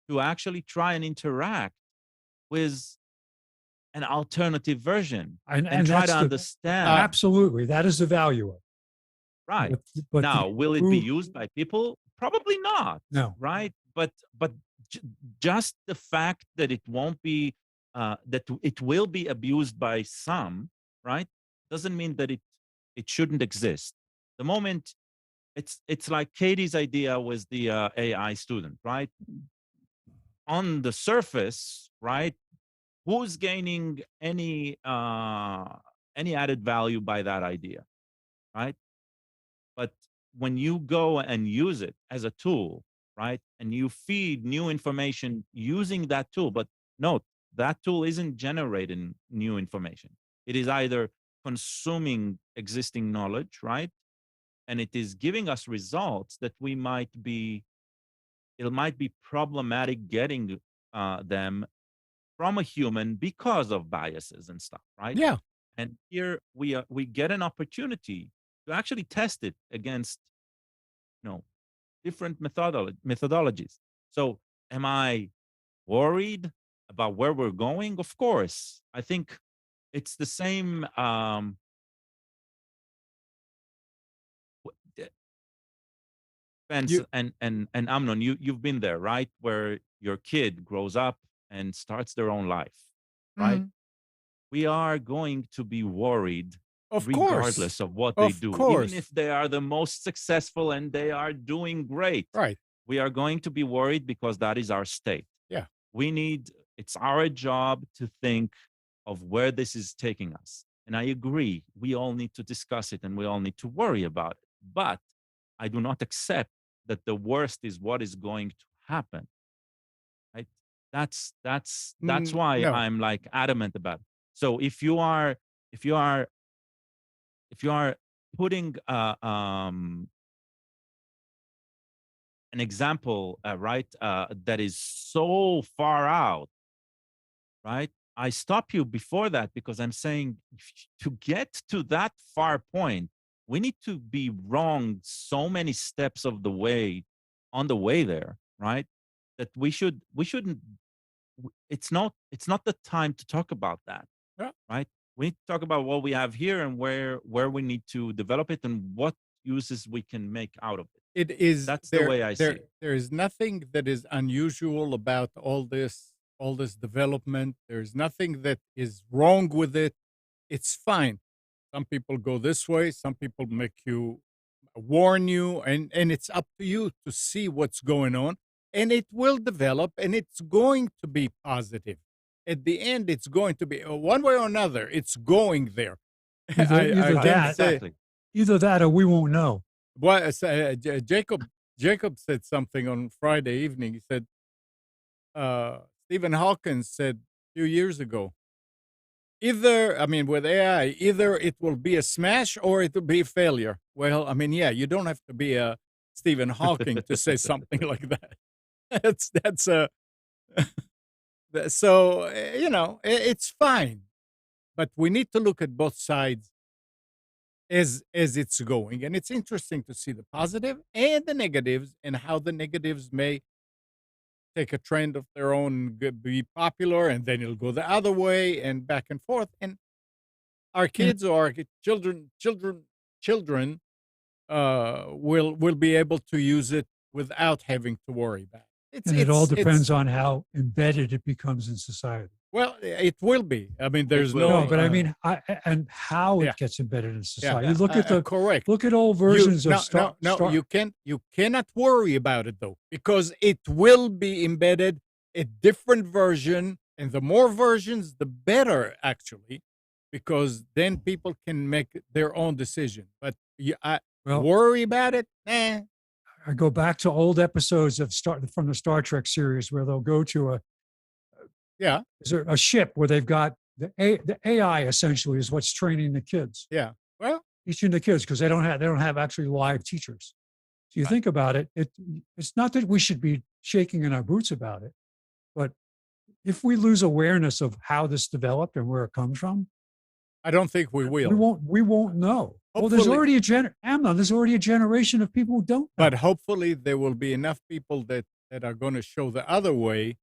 to actually try and interact with an alternative version and and try to that's the understand. absolutely that is the value of it. Right. But Now, the will it be used by people? Probably not. no, Right. But just the fact that it won't be that it will be abused by some, right, doesn't mean that it shouldn't exist. The moment it's like Katie's idea was the AI student, right? On the surface, right? Who's gaining any added value by that idea, right? But when you go and use it as a tool, right, and you feed new information using that tool, but note that tool isn't generating new information. It is either consuming existing knowledge, right, and it is giving us results that it might be problematic getting them from a human because of biases and stuff, right? yeah, And here we get an opportunity to actually test it against you know different methodologies. So am I worried about where we're going? Of course. I think it's the same Spence you, and Amnon, you've been there, right? Where your kid grows up and starts their own life, right? mhm, We are going to be worried of course, regardless of what they of do, even course, if they are the most successful and they are doing great. right, We are going to be worried because that is our state. yeah. It's our job to think of where this is taking us. And I agree, we all need to discuss it and we all need to worry about it. But I do not accept that the worst is what is going to happen. Right? That's why No, I'm like adamant about it. So if you are if you are putting an example right that is so far out, right, I stop you before that because I'm saying to get to that far point we need to be wrong so many steps of the way on the way there, right, that we shouldn't it's not the time to talk about that, yeah. right? We need to talk about what we have here and where we need to develop it and what uses we can make out of it. It is That's the way I see it. there is nothing that is unusual about all this development. There's nothing that is wrong with it. It's fine. Some people go this way, some people make you warn you, and it's up to you to see what's going on and it will develop, and it's going to be positive. At the end, it's going to be one way or another. It's going there. Either can't that, say. Exactly. either that, or we won't know. Well, Jacob said something on Friday evening. He said, Stephen Hawkins said a few years ago, either, I mean, with AI, either it will be a smash or it will be a failure. Well, I mean, yeah, you don't have to be a Stephen Hawking to say something like that. That's a so it's fine, but we need to look at both sides as it's going, and it's interesting to see the positive and the negatives, and how the negatives may take a trend of their own, be popular, and then it'll go the other way, and back and forth. And our kids or our children will be able to use it without having to worry about it. And it all depends on how embedded it becomes in society. Well, it will be. I mean, there's will no. No, but I mean, and how yeah. it gets embedded in Yeah, society. Look at the correct. look at old versions no, of Star. no, you cannot worry about it though, because it will be embedded, a different version, and the more versions, the better, actually, because then people can make their own decision. But Well, worry about it? Nah. I go back to old episodes of from the Star Trek series where they'll go to Yeah, a ship where they've got the AI essentially is what's training the kids, yeah. Well, teaching the kids because they don't have actually live teachers. So you Right. think about it, it's not that we should be shaking in our boots about it, but if we lose awareness of how this developed and where it comes from, I don't think we will. we won't know. Well, there's Hopefully- already Amnon, there's already a generation of people who don't know. But hopefully there will be enough people that are going to show the other way,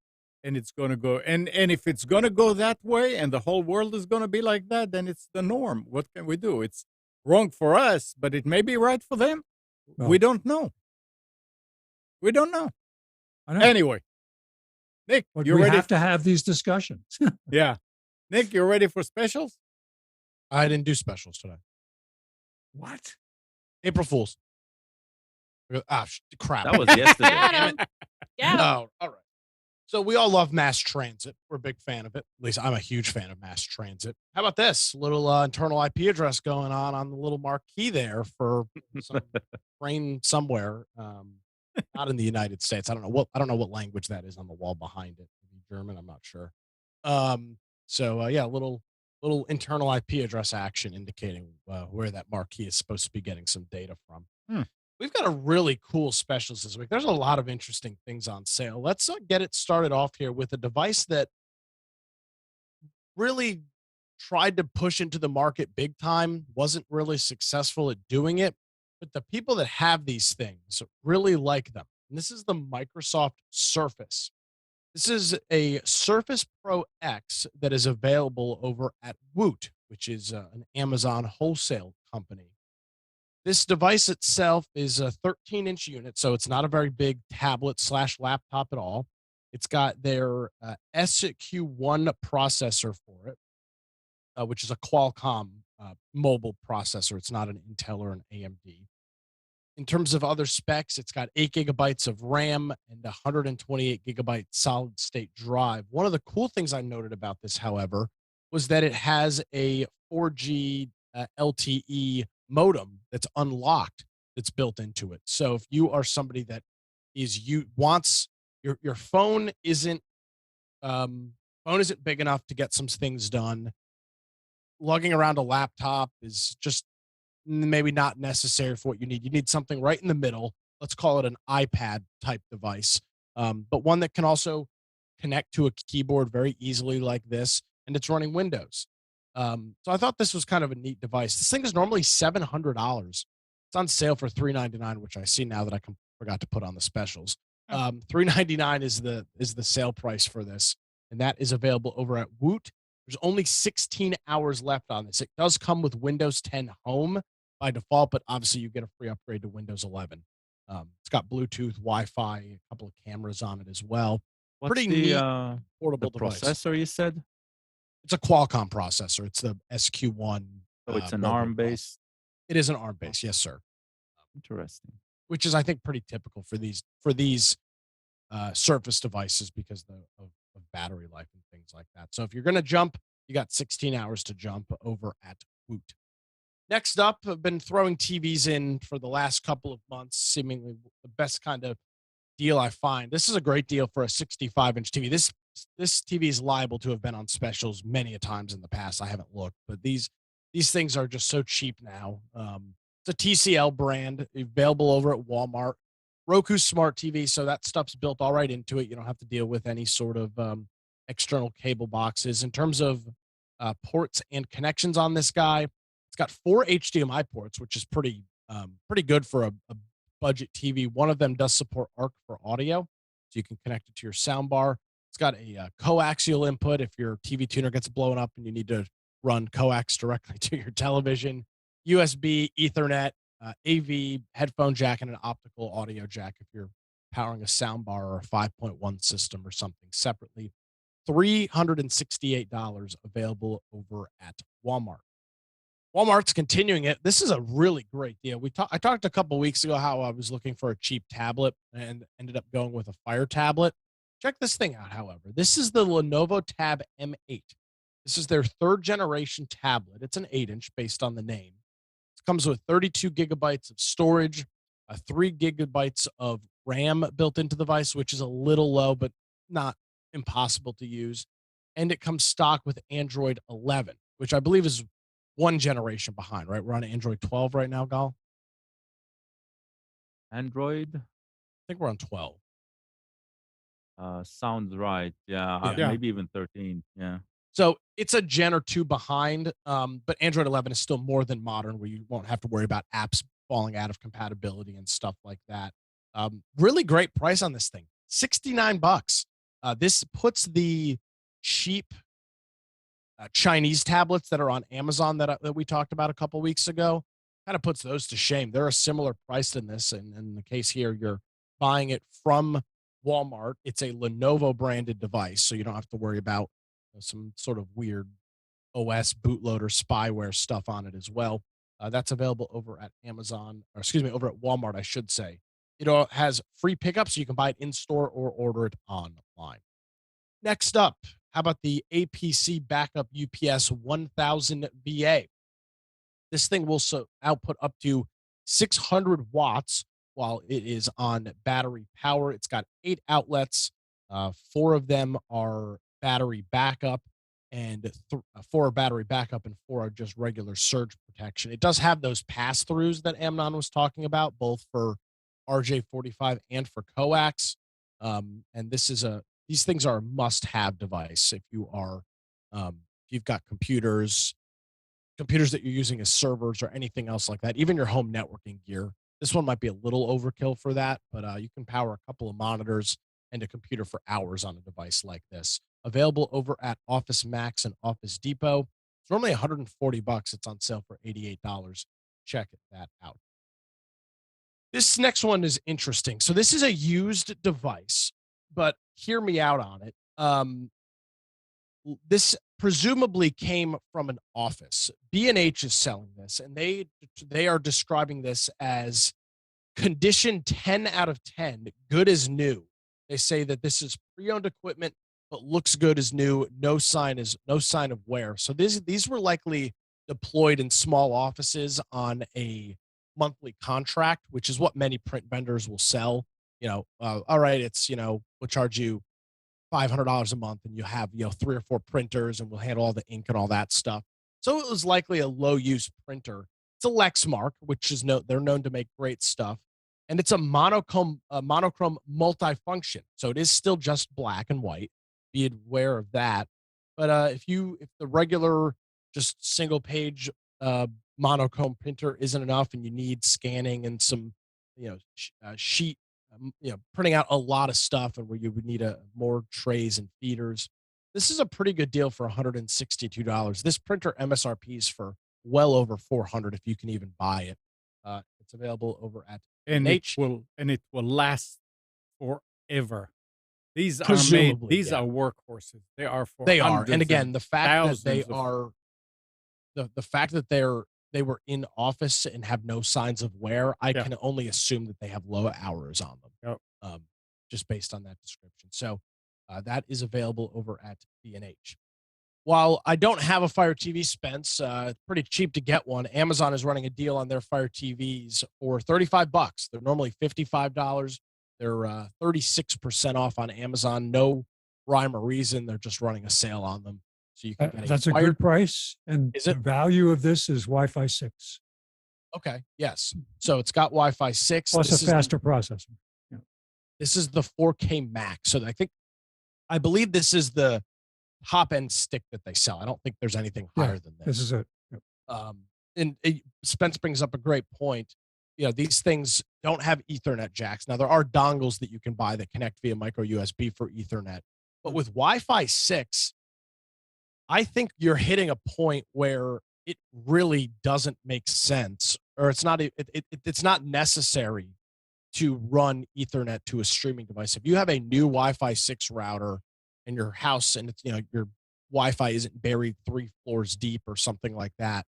and it's going to go. And if it's going to go that way, and the whole world is going to be like that, then it's the norm. What can we do? It's wrong for us, but it may be right for them. Well, We don't know. We don't know. I know, Anyway, Nick, but you we ready? have to have these discussions. Yeah, Nick, you ready for specials? I didn't do specials today. What? April Fools. Crap. That was yesterday. Got him. Got him. Oh, all right. So we all love mass transit. We're a big fan of it. At least I'm a huge fan of mass transit. How about this little internal IP address going on the little marquee there for some train somewhere, not in the United States. I don't know what language that is on the wall behind it. Maybe German. I'm not sure. Yeah, little internal IP address action indicating where that marquee is supposed to be getting some data from. We've got a really cool specials this week. There's a lot of interesting things on sale. Let's get it started off here with a device that really tried to push into the market big time, wasn't really successful at doing it, but the people that have these things really like them. And this is the Microsoft Surface. This is a Surface Pro X that is available over at Woot, which is an Amazon wholesale company. This device itself is a 13-inch unit, so it's not a very big tablet/laptop at all. It's got their SQ1 processor for it, which is a Qualcomm mobile processor. It's not an Intel or an AMD. In terms of other specs, it's got 8 gigabytes of RAM and 128 gigabyte solid state drive. One of the cool things I noted about this, however, was that it has a 4G LTE modem that's unlocked that's built into it. So if you are somebody that wants your phone isn't big enough to get some things done, lugging around a laptop is just maybe not necessary for what you need. You need something right in the middle. Let's call it an iPad type device, but one that can also connect to a keyboard very easily like this, and it's running Windows. So I thought this was kind of a neat device. This thing is normally $700. It's on sale for $399, which I see now that I forgot to put on the specials. $399 is the sale price for this, and that is available over at Woot. There's only 16 hours left on this. It does come with Windows 10 Home by default, but obviously you get a free upgrade to Windows 11. It's got Bluetooth, Wi-Fi, a couple of cameras on it as well. What's Pretty the neat portable device. processor you said? It's a Qualcomm processor. It's the SQ1. So it's an mobile ARM based. It is an ARM base, yes, sir. Interesting. Which is, I think, pretty typical for these Surface devices because of battery life and things like that. So if you're going to jump, you got 16 hours to jump over at Woot. Next up, I've been throwing TVs in for the last couple of months, seemingly the best kind of deal I find. This is a great deal for a 65-inch TV. This TV is liable to have been on specials many a times in the past. I haven't looked, but these things are just so cheap now. It's a TCL brand, available over at Walmart. Roku Smart TV, so that stuff's built all right into it. You don't have to deal with any sort of external cable boxes. In terms of ports and connections on this guy, it's got 4 HDMI ports, which is pretty good for a budget TV. One of them does support ARC for audio, so you can connect it to your sound bar. It's got a coaxial input if your TV tuner gets blown up and you need to run coax directly to your television. USB, Ethernet, AV, headphone jack, and an optical audio jack if you're powering a sound bar or a 5.1 system or something separately. $368 available over at Walmart. Walmart's continuing it. This is a really great deal. I talked a couple weeks ago how I was looking for a cheap tablet and ended up going with a Fire tablet. Check this thing out, however. This is the Lenovo Tab M8. This is their 3rd generation tablet. It's an 8-inch based on the name. It comes with 32 gigabytes of storage, 3 gigabytes of RAM built into the device, which is a little low, but not impossible to use. And it comes stock with Android 11, which I believe is one generation behind, right? We're on Android 12 right now, Gal. Android I think we're on 12. sounds right. Yeah, Yeah. maybe even 13. Yeah. So it's a gen or two behind, but Android 11 is still more than modern, where you won't have to worry about apps falling out of compatibility and stuff like that. Really great price on this thing, $69. This puts the cheap Chinese tablets that are on Amazon that we talked about a couple weeks ago, kind of puts those to shame. They're a similar price than this, and in the case here, you're buying it from Walmart. It's a Lenovo branded device, so you don't have to worry about some sort of weird OS bootloader spyware stuff on it as well. That's available over at Amazon, or excuse me, over at Walmart, I should say. It has free pickup, so you can buy it in store or order it online. Next up, how about the APC Backup UPS 1000 VA? This thing will output up to 600 watts while it is on battery power. It's got 8 outlets. 4 of them are battery backup, and 4 are battery backup, and 4 are just regular surge protection. It does have those pass-throughs that Amnon was talking about, both for RJ45 and for coax. And these things are a must-have device if you've got computers that you're using as servers or anything else like that, even your home networking gear. This one might be a little overkill for that, but you can power a couple of monitors and a computer for hours on a device like this. Available over at Office Max and Office Depot. It's normally $140. It's on sale for $88. Check that out. This next one is interesting. So this is a used device, but hear me out on it. This presumably came from an office. B&H is selling this, and they are describing this as condition 10 out of 10, good as new. They say that this is pre-owned equipment, but looks good as new. No sign of wear. So these were likely deployed in small offices on a monthly contract, which is what many print vendors will sell. All right, it's we'll charge you $500 a month, and you have 3 or 4 printers, and we'll handle all the ink and all that stuff. So it was likely a low use printer. It's a Lexmark, which is they're known to make great stuff, and it's a monochrome multifunction. So it is still just black and white. Be aware of that. But if the regular just single page monochrome printer isn't enough, and you need scanning and some sheet printing out a lot of stuff, and where you would need more trays and feeders, this is a pretty good deal for $162. This printer MSRP is for well over $400 if you can even buy it. It's available over at it will last forever. These are Presumably, these are workhorses. They are for They are, hundreds and again, and the fact that thousands they of- are the fact that they were in office and have no signs of wear, I Yeah. can only assume that they have low hours on them. Yep. just based on that description. So that is available over at B&H. While I don't have a Fire TV, Spence, it's pretty cheap to get one. Amazon is running a deal on their Fire TVs for $35. They're normally $55. They're 36% off on Amazon. No rhyme or reason. They're just running a sale on them. So you can get That's a Fire. good price. And Is the it? value of this is Wi-Fi 6 Okay. Yes. So it's got Wi-Fi 6. plus a faster processor. Yeah. This is the 4K Max. So I believe this is the top end stick that they sell. I don't think there's anything Yeah, higher than this. This is it. Yep. Spence brings up a great point. These things don't have Ethernet jacks. Now there are dongles that you can buy that connect via micro USB for Ethernet, but with Wi-Fi 6, I think you're hitting a point where it really doesn't make sense, or it's not necessary to run Ethernet to a streaming device. If you have a new Wi-Fi 6 router in your house and it's, your Wi-Fi isn't buried 3 floors deep or something like that,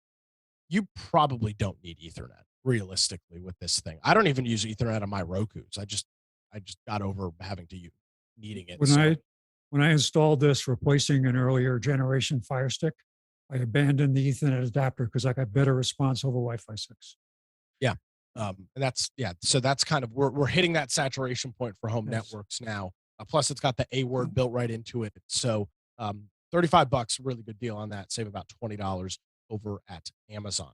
you probably don't need Ethernet realistically with this thing. I don't even use Ethernet on my Rokus. I just got over needing it. When I installed this, replacing an earlier generation Fire Stick, I abandoned the Ethernet adapter because I got better response over Wi-Fi 6. Yeah. So that's kind of, we're hitting that saturation point for home Yes. networks now. Plus it's got the A word built right into it. So $35, really good deal on that. Save about $20 over at Amazon.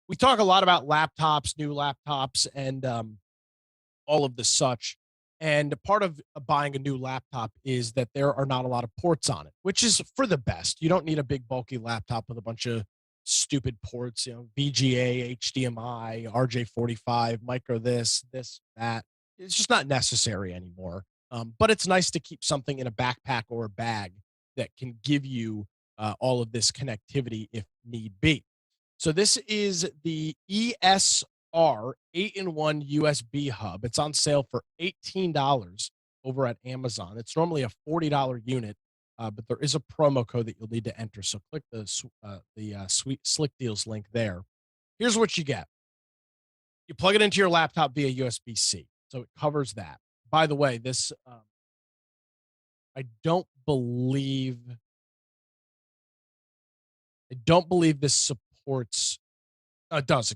We talk a lot about laptops, new laptops, and all of the such. And part of buying a new laptop is that there are not a lot of ports on it, which is for the best. You don't need a big bulky laptop with a bunch of stupid ports, VGA, HDMI, RJ45, micro this, that. It's just not necessary anymore. But it's nice to keep something in a backpack or a bag that can give you all of this connectivity if need be. So this is the ESR 8-in-1 USB hub. It's on sale for $18 over at Amazon. It's normally a $40 unit, but there is a promo code that you'll need to enter. So click the Sweet Slick Deals link there. Here's what you get. You plug it into your laptop via USB-C. So it covers that. By the way, this I don't believe this supports it does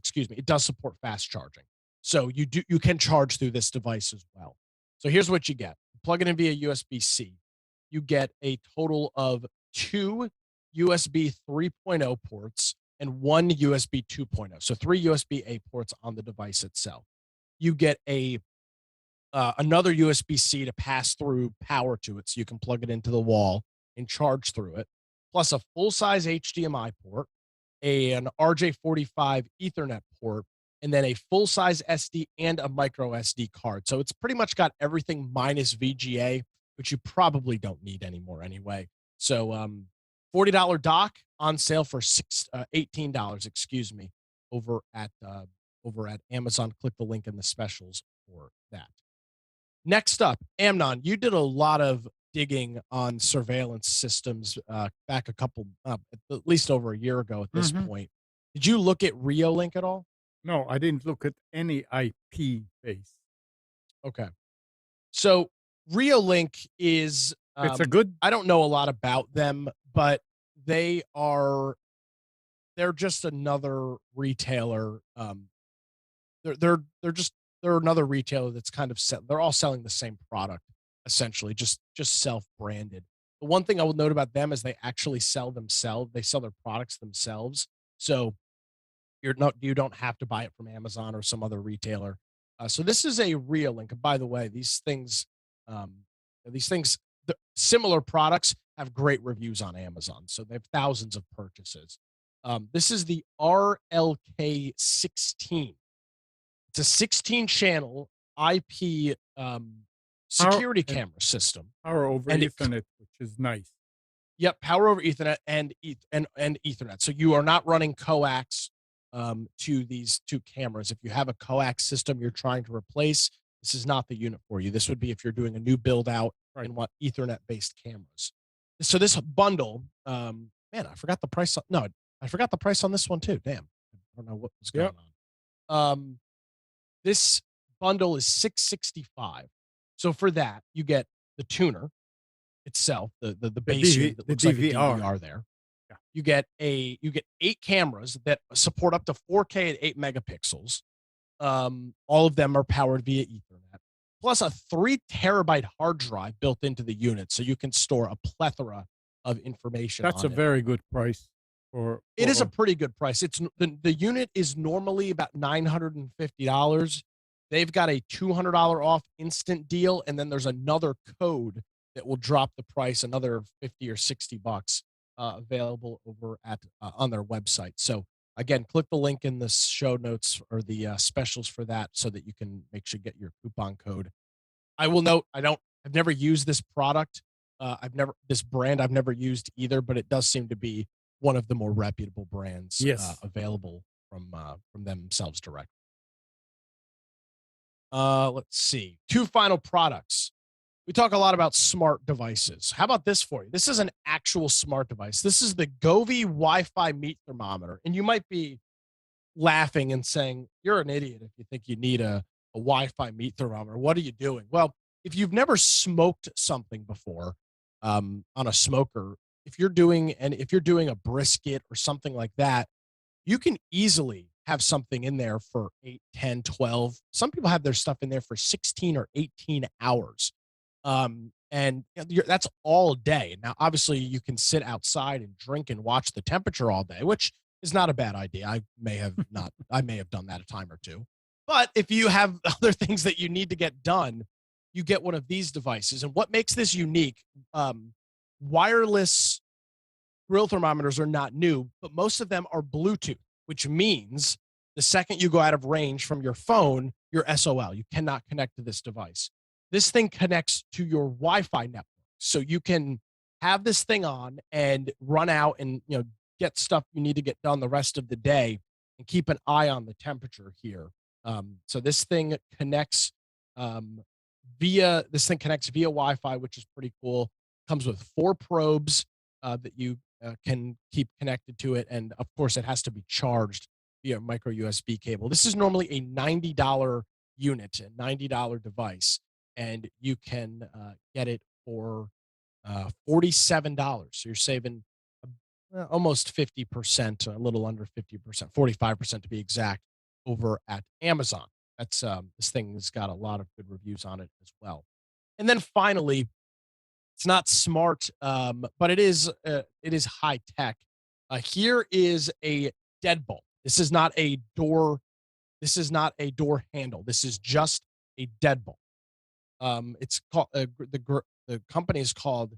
support fast charging. So you can charge through this device as well. So here's what you get. Plug it in via USB-C. You get a total of 2 USB 3.0 ports and 1 USB 2.0. So 3 USB-A ports on the device itself. You get another USB-C to pass through power to it, so you can plug it into the wall and charge through it, plus a full-size HDMI port, an RJ45 Ethernet port, and then a full-size SD and a micro SD card. So it's pretty much got everything minus VGA, which you probably don't need anymore anyway. So $40 dock on sale for $18, excuse me, over at Amazon. Click the link in the specials for that. Next up, Amnon, you did a lot of digging on surveillance systems back at least over a year ago at this point. Did you look at Reolink at all? No, I didn't look at any IP base. Okay. So Reolink is, It's a good. I don't know a lot about them, but they're just another retailer. They're another retailer that's kind of they're all selling the same product, essentially, just self-branded. The one thing I will note about them is they actually sell themselves. They sell their products themselves. So you don't have to buy it from Amazon or some other retailer. So this is a Reolink. By the way, these things, similar products have great reviews on Amazon. So they have thousands of purchases. This is the RLK16. It's a 16-channel IP security camera system. Power over And Ethernet, which is nice. Yep, power over Ethernet and Ethernet. So you are not running coax to these two cameras. If you have a coax system you're trying to replace, this is not the unit for you. This would be if you're doing a new build out and want Ethernet-based cameras. So this bundle, man, I forgot the price. I forgot the price on this one too. Damn, I don't know what was going on. This bundle is $665. So for that, you get the tuner itself, the The base unit that the looks like a DVR. DVR there. Yeah. You get 8 cameras that support up to 4K at 8 megapixels. All of them are powered via Ethernet, plus a 3 terabyte hard drive built into the unit, so you can store a plethora of information That's on a it. very good price for. It is a for pretty good price. The unit is normally about $950. They've got a $200 off instant deal, and then there's another code that will drop the price another 50 or $60 available over at on their website. So again, click the link in the show notes or the specials for that so that you can make sure you get your coupon code. I will note I've never used this product. This brand I've never used either, but it does seem to be one of the more reputable brands Yes. available from themselves direct. Let's see. 2 final products. We talk a lot about smart devices. How about this for you? This is an actual smart device. This is the Govee Wi-Fi meat thermometer, and you might be laughing and saying, "You're an idiot if you think you need a Wi-Fi meat thermometer. What are you doing?" Well, if you've never smoked something before on a smoker, if you're doing a brisket or something like that, you can easily have something in there for 8, 10, 12. Some people have their stuff in there for 16 or 18 hours. And that's all day. Now, obviously, you can sit outside and drink and watch the temperature all day, which is not a bad idea. I may have done that a time or two. But if you have other things that you need to get done, you get one of these devices. And what makes this unique, wireless grill thermometers are not new, but most of them are Bluetooth, which means the second you go out of range from your phone, you're SOL. You cannot connect to this device. This thing connects to your Wi-Fi network. So you can have this thing on and run out and get stuff you need to get done the rest of the day and keep an eye on the temperature here. So this thing connects via Wi-Fi, which is pretty cool. Comes with 4 probes that you can keep connected to it, and of course, it has to be charged via micro USB cable. This is normally a $90 unit, a $90 device, and you can get it for $47. So you're saving almost 50%, a little under 50%, 45% to be exact, over at Amazon. That's this thing has got a lot of good reviews on it as well. And then finally, it's not smart, but it is high tech. Here is a deadbolt. This is not a door. This is not a door handle. This is just a deadbolt. It's called the company is called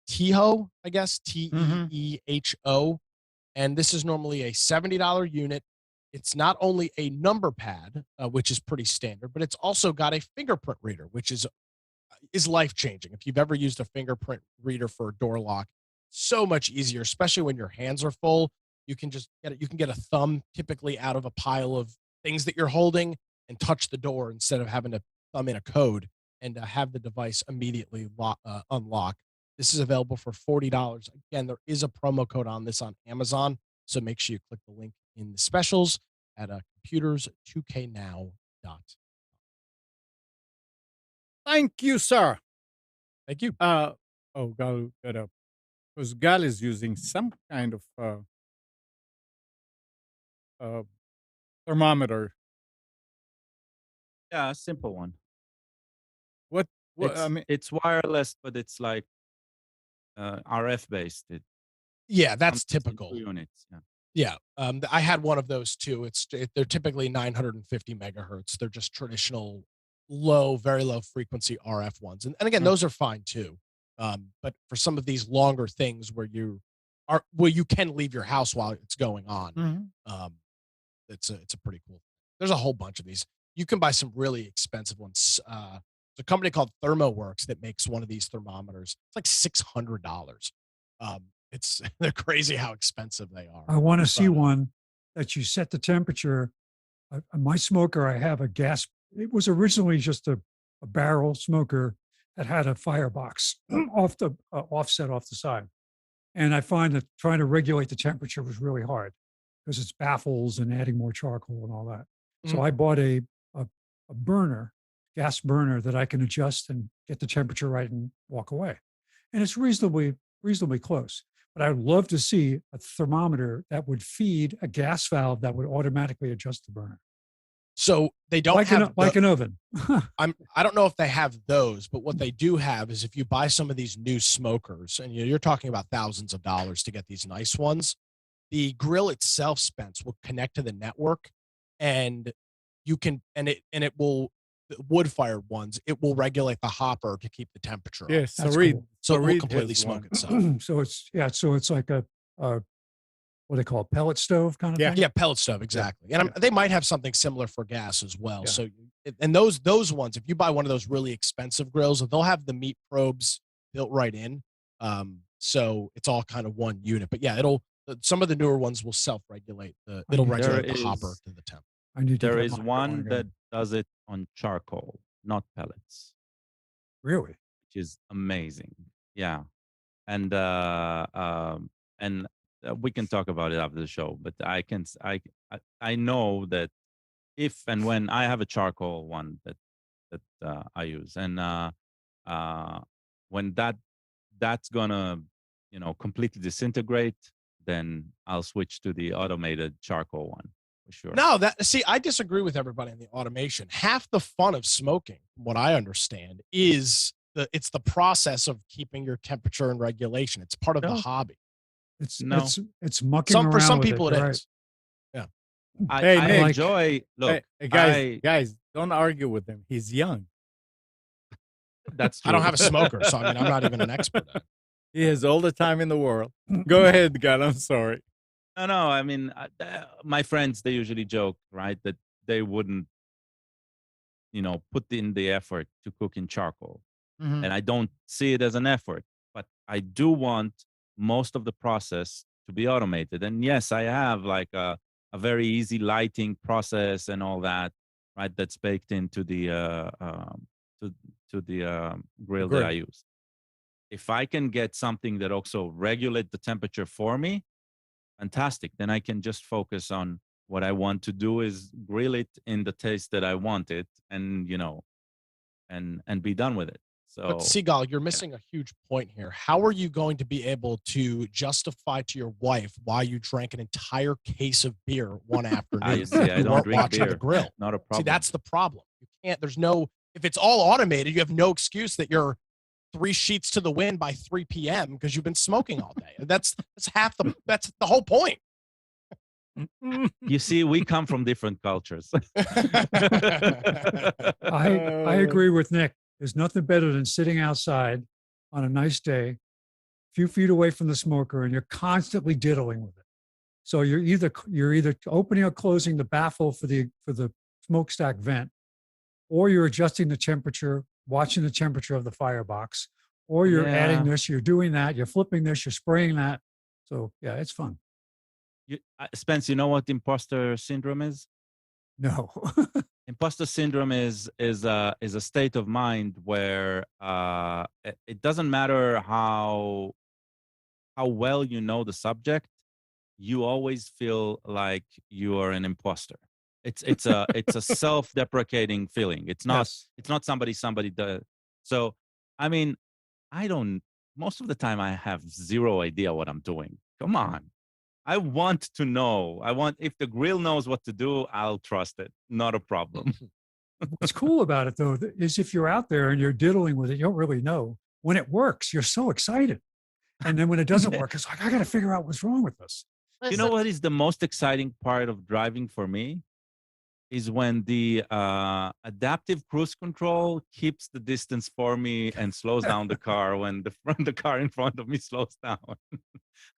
Teeho, I guess, Teeho, and this is normally a $70 unit. It's not only a number pad, which is pretty standard, but it's also got a fingerprint reader, which is life changing. If you've ever used a fingerprint reader for a door lock, so much easier, especially when your hands are full. You can just get it. You can get a thumb typically out of a pile of things that you're holding and touch the door instead of having to thumb in a code and have the device immediately unlock. This is available for $40. Again, there is a promo code on this on Amazon, so make sure you click the link in the specials at computers2know.com. Thank you, sir. Thank you. Oh, Gal, get up. Because Gal is using some kind of thermometer. Yeah, a simple one. What? I mean, It's wireless, but it's like RF based. Yeah, that's Comes in typical. 2 units. Yeah. Yeah, I had one of those too. They're typically 950 megahertz. They're just traditional very low frequency RF ones, and again, those are fine too. But for some of these longer things where you can leave your house while it's going on, it's a pretty cool. There's a whole bunch of these. You can buy some really expensive ones. There's a company called ThermoWorks that makes one of these thermometers. It's like $600. They're crazy how expensive they are. I want to see one that you set the temperature. My smoker, I have a gas. It was originally just a barrel smoker that had a firebox offset off the side. And I find that trying to regulate the temperature was really hard because it's baffles and adding more charcoal and all that. So I bought a burner, gas burner that I can adjust and get the temperature right and walk away. And it's reasonably close. But I would love to see a thermometer that would feed a gas valve that would automatically adjust the burner, So they don't like have like an oven. I don't know if they have those, but what they do have is if you buy some of these new smokers, and you're talking about thousands of dollars to get these nice ones, the grill itself, Spence, will connect to the network, and you can and it will, the wood fired ones, it will regulate the hopper to keep the temperature up. Yes, That's Sarid. cool. So it will Sarid completely has smoke one. itself. So it's like a what they call a pellet stove kind of Yeah. thing. Yeah, pellet stove, exactly. And they might have something similar for gas as well. Yeah. So, and those ones, if you buy one of those really expensive grills, they'll have the meat probes built right in. So it's all kind of one unit. But yeah, some of the newer ones will self-regulate. It'll There regulate the is- hopper to the temp. I need to There get is mine one going that again. does it on charcoal, not pellets, Really. which is amazing. Yeah, and we can talk about it after the show. But I know that if and when I have a charcoal one that I use, and when that's gonna completely disintegrate, then I'll switch to the automated charcoal one for sure. No, I disagree with everybody on the automation. Half the fun of smoking, from what I understand, is it's the process of keeping your temperature and regulation. It's part of the No. hobby. No. It's mucking around For some with people it. it You're is. Yeah. Hey, I Nick. enjoy. Look, Hey, guys, don't argue with him. He's young. that's true. I don't have a smoker, so I mean, I'm not even an expert at it. He has all the time in the world. Go ahead, God. I'm sorry. No. I mean, my friends, they usually joke, right, that they wouldn't, put in the effort to cook in charcoal. Mhm. And I don't see it as an effort, but I do want most of the process to be automated. And yes, I have like a very easy lighting process and all that, right? That's baked into the to the grill that I Grill. use. If I can get something that also regulate the temperature for me, fantastic. Then I can just focus on what I want to do is grill it in the taste that I want it, and and be done with it. So But Seagal, you're missing a huge point here. How are you going to be able to justify to your wife why you drank an entire case of beer one afternoon? see, I You don't weren't drink watching the beer. grill. Not a problem. See, that's the problem. You can't. If it's all automated, you have no excuse that you're 3 sheets to the wind by 3 p.m. because you've been smoking all day. That's the whole point. You see, we come from different cultures. I agree with Nick. There's nothing better than sitting outside on a nice day, a few feet away from the smoker, and you're constantly diddling with it. So you're either opening or closing the baffle for the smokestack vent, or you're adjusting the temperature, watching the temperature of the firebox, or you're adding Yeah. this, you're doing that, you're flipping this, you're spraying that. So yeah, it's fun. Spence, you know what imposter syndrome is? No. Imposter syndrome is a state of mind where it doesn't matter how well you know the subject, you always feel like you are an imposter. It's a self-deprecating feeling. It's not Yes. it's not somebody does. So I mean, I don't. Most of the time, I have zero idea what I'm doing. Come on. I want to know. If the grill knows what to do, I'll trust it. Not a problem. What's cool about it though is if you're out there and you're diddling with it, you don't really know. When it works, you're so excited. And then when it doesn't work, it's like, I got to figure out what's wrong with this. You know what is the most exciting part of driving for me? Is when the adaptive cruise control keeps the distance for me and slows down the car when the car in front of me slows down.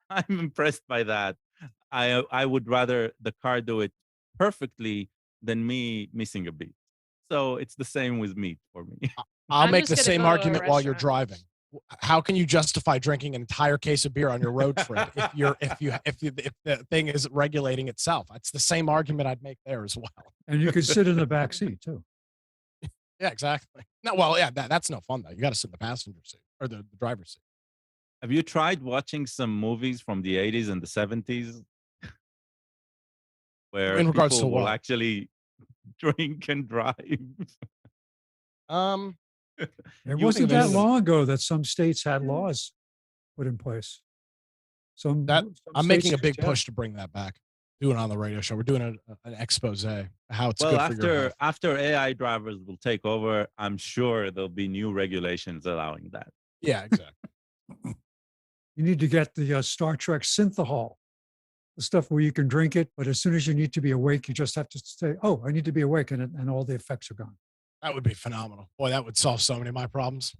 I'm impressed by that. I would rather the car do it perfectly than me missing a beat. So it's the same with meat for me. I'll I'm make just the gonna same go to a argument while you're restaurant. driving. How can you justify drinking an entire case of beer on your road trip if the thing is regulating itself? That's the same argument I'd make there as well. And you could sit in the back seat too. Yeah, exactly. No, well, yeah, that's no fun though. You got to sit in the passenger seat or the driver's seat. Have you tried watching some movies from the 80s and the 70s where In regards to people will what? actually drink and drive? Um, It You wasn't think that there's- long ago that some states had Mm. laws put in place. that some I'm states making a big used to have- push to bring that back. Doing it on the radio show. We're doing an expose how it's Well, good for your health. after AI drivers will take over, I'm sure there'll be new regulations allowing that. Yeah, exactly. You need to get the Star Trek synthahol, the stuff where you can drink it, but as soon as you need to be awake, you just have to say, "Oh, I need to be awake," and all the effects are gone. That would be phenomenal. Boy, that would solve so many of my problems.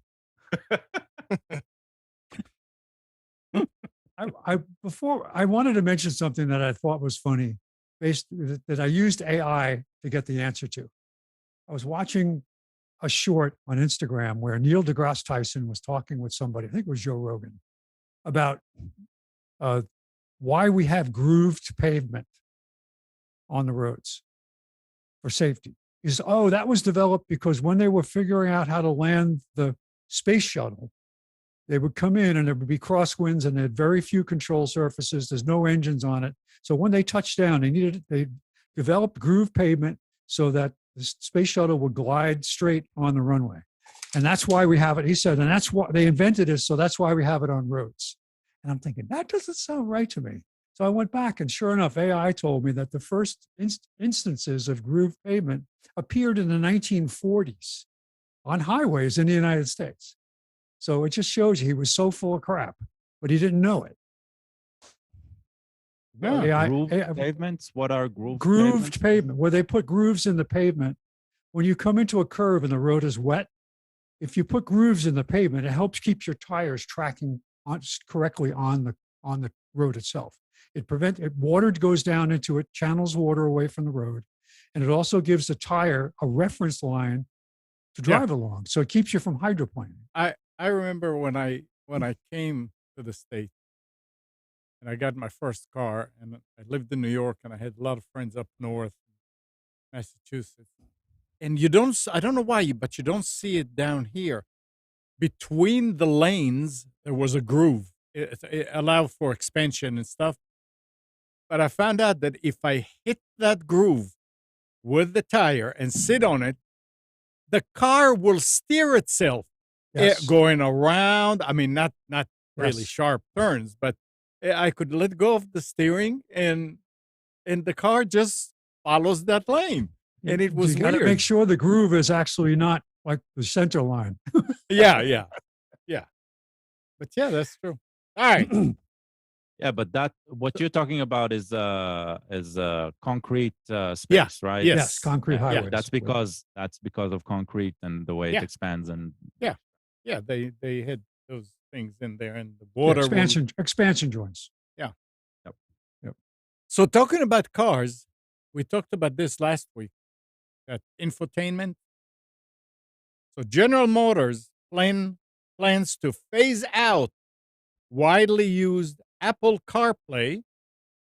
I wanted to mention something that I thought was funny, that I used AI to get the answer to. I was watching a short on Instagram where Neil deGrasse Tyson was talking with somebody, I think it was Joe Rogan, about why we have grooved pavement on the roads for safety. He says, oh, that was developed because when they were figuring out how to land the space shuttle, they would come in and there would be crosswinds and they had very few control surfaces. There's no engines on it. So when they touched down, they developed groove pavement so that the space shuttle would glide straight on the runway. And that's why we have it. He said, and that's why they invented it. So that's why we have it on roads. And I'm thinking, that doesn't sound right to me. So I went back and sure enough, AI told me that the first instances of groove pavement appeared in the 1940s on highways in the United States. So it just shows you he was so full of crap, but he didn't know it. Yeah, grooved pavements? What are grooved pavement, where they put grooves in the pavement. When you come into a curve and the road is wet, if you put grooves in the pavement, it helps keep your tires tracking correctly on the road itself. Water goes down into it, channels water away from the road, and it also gives the tire a reference line to drive along. So it keeps you from hydroplaning. I remember when I came to the States and I got my first car, and I lived in New York, and I had a lot of friends up north, Massachusetts. And I don't know why, but you don't see it down here. Between the lanes, there was a groove. It allowed for expansion and stuff. But I found out that if I hit that groove with the tire and sit on it, the car will steer itself. Going around. I mean, not really sharp turns, but I could let go of the steering and the car just follows that lane. And it was you got to weird. make sure the groove is actually not like the center line. Yeah. But yeah, that's true. All right. Yeah, but what you're talking about is concrete space, right? Yes, concrete highways. That's because of concrete and the way it expands and Yeah, they had those things in there, and the water expansion joints. Yeah. Yep. So talking about cars, we talked about this last week. That infotainment. So General Motors plans to phase out widely used Apple CarPlay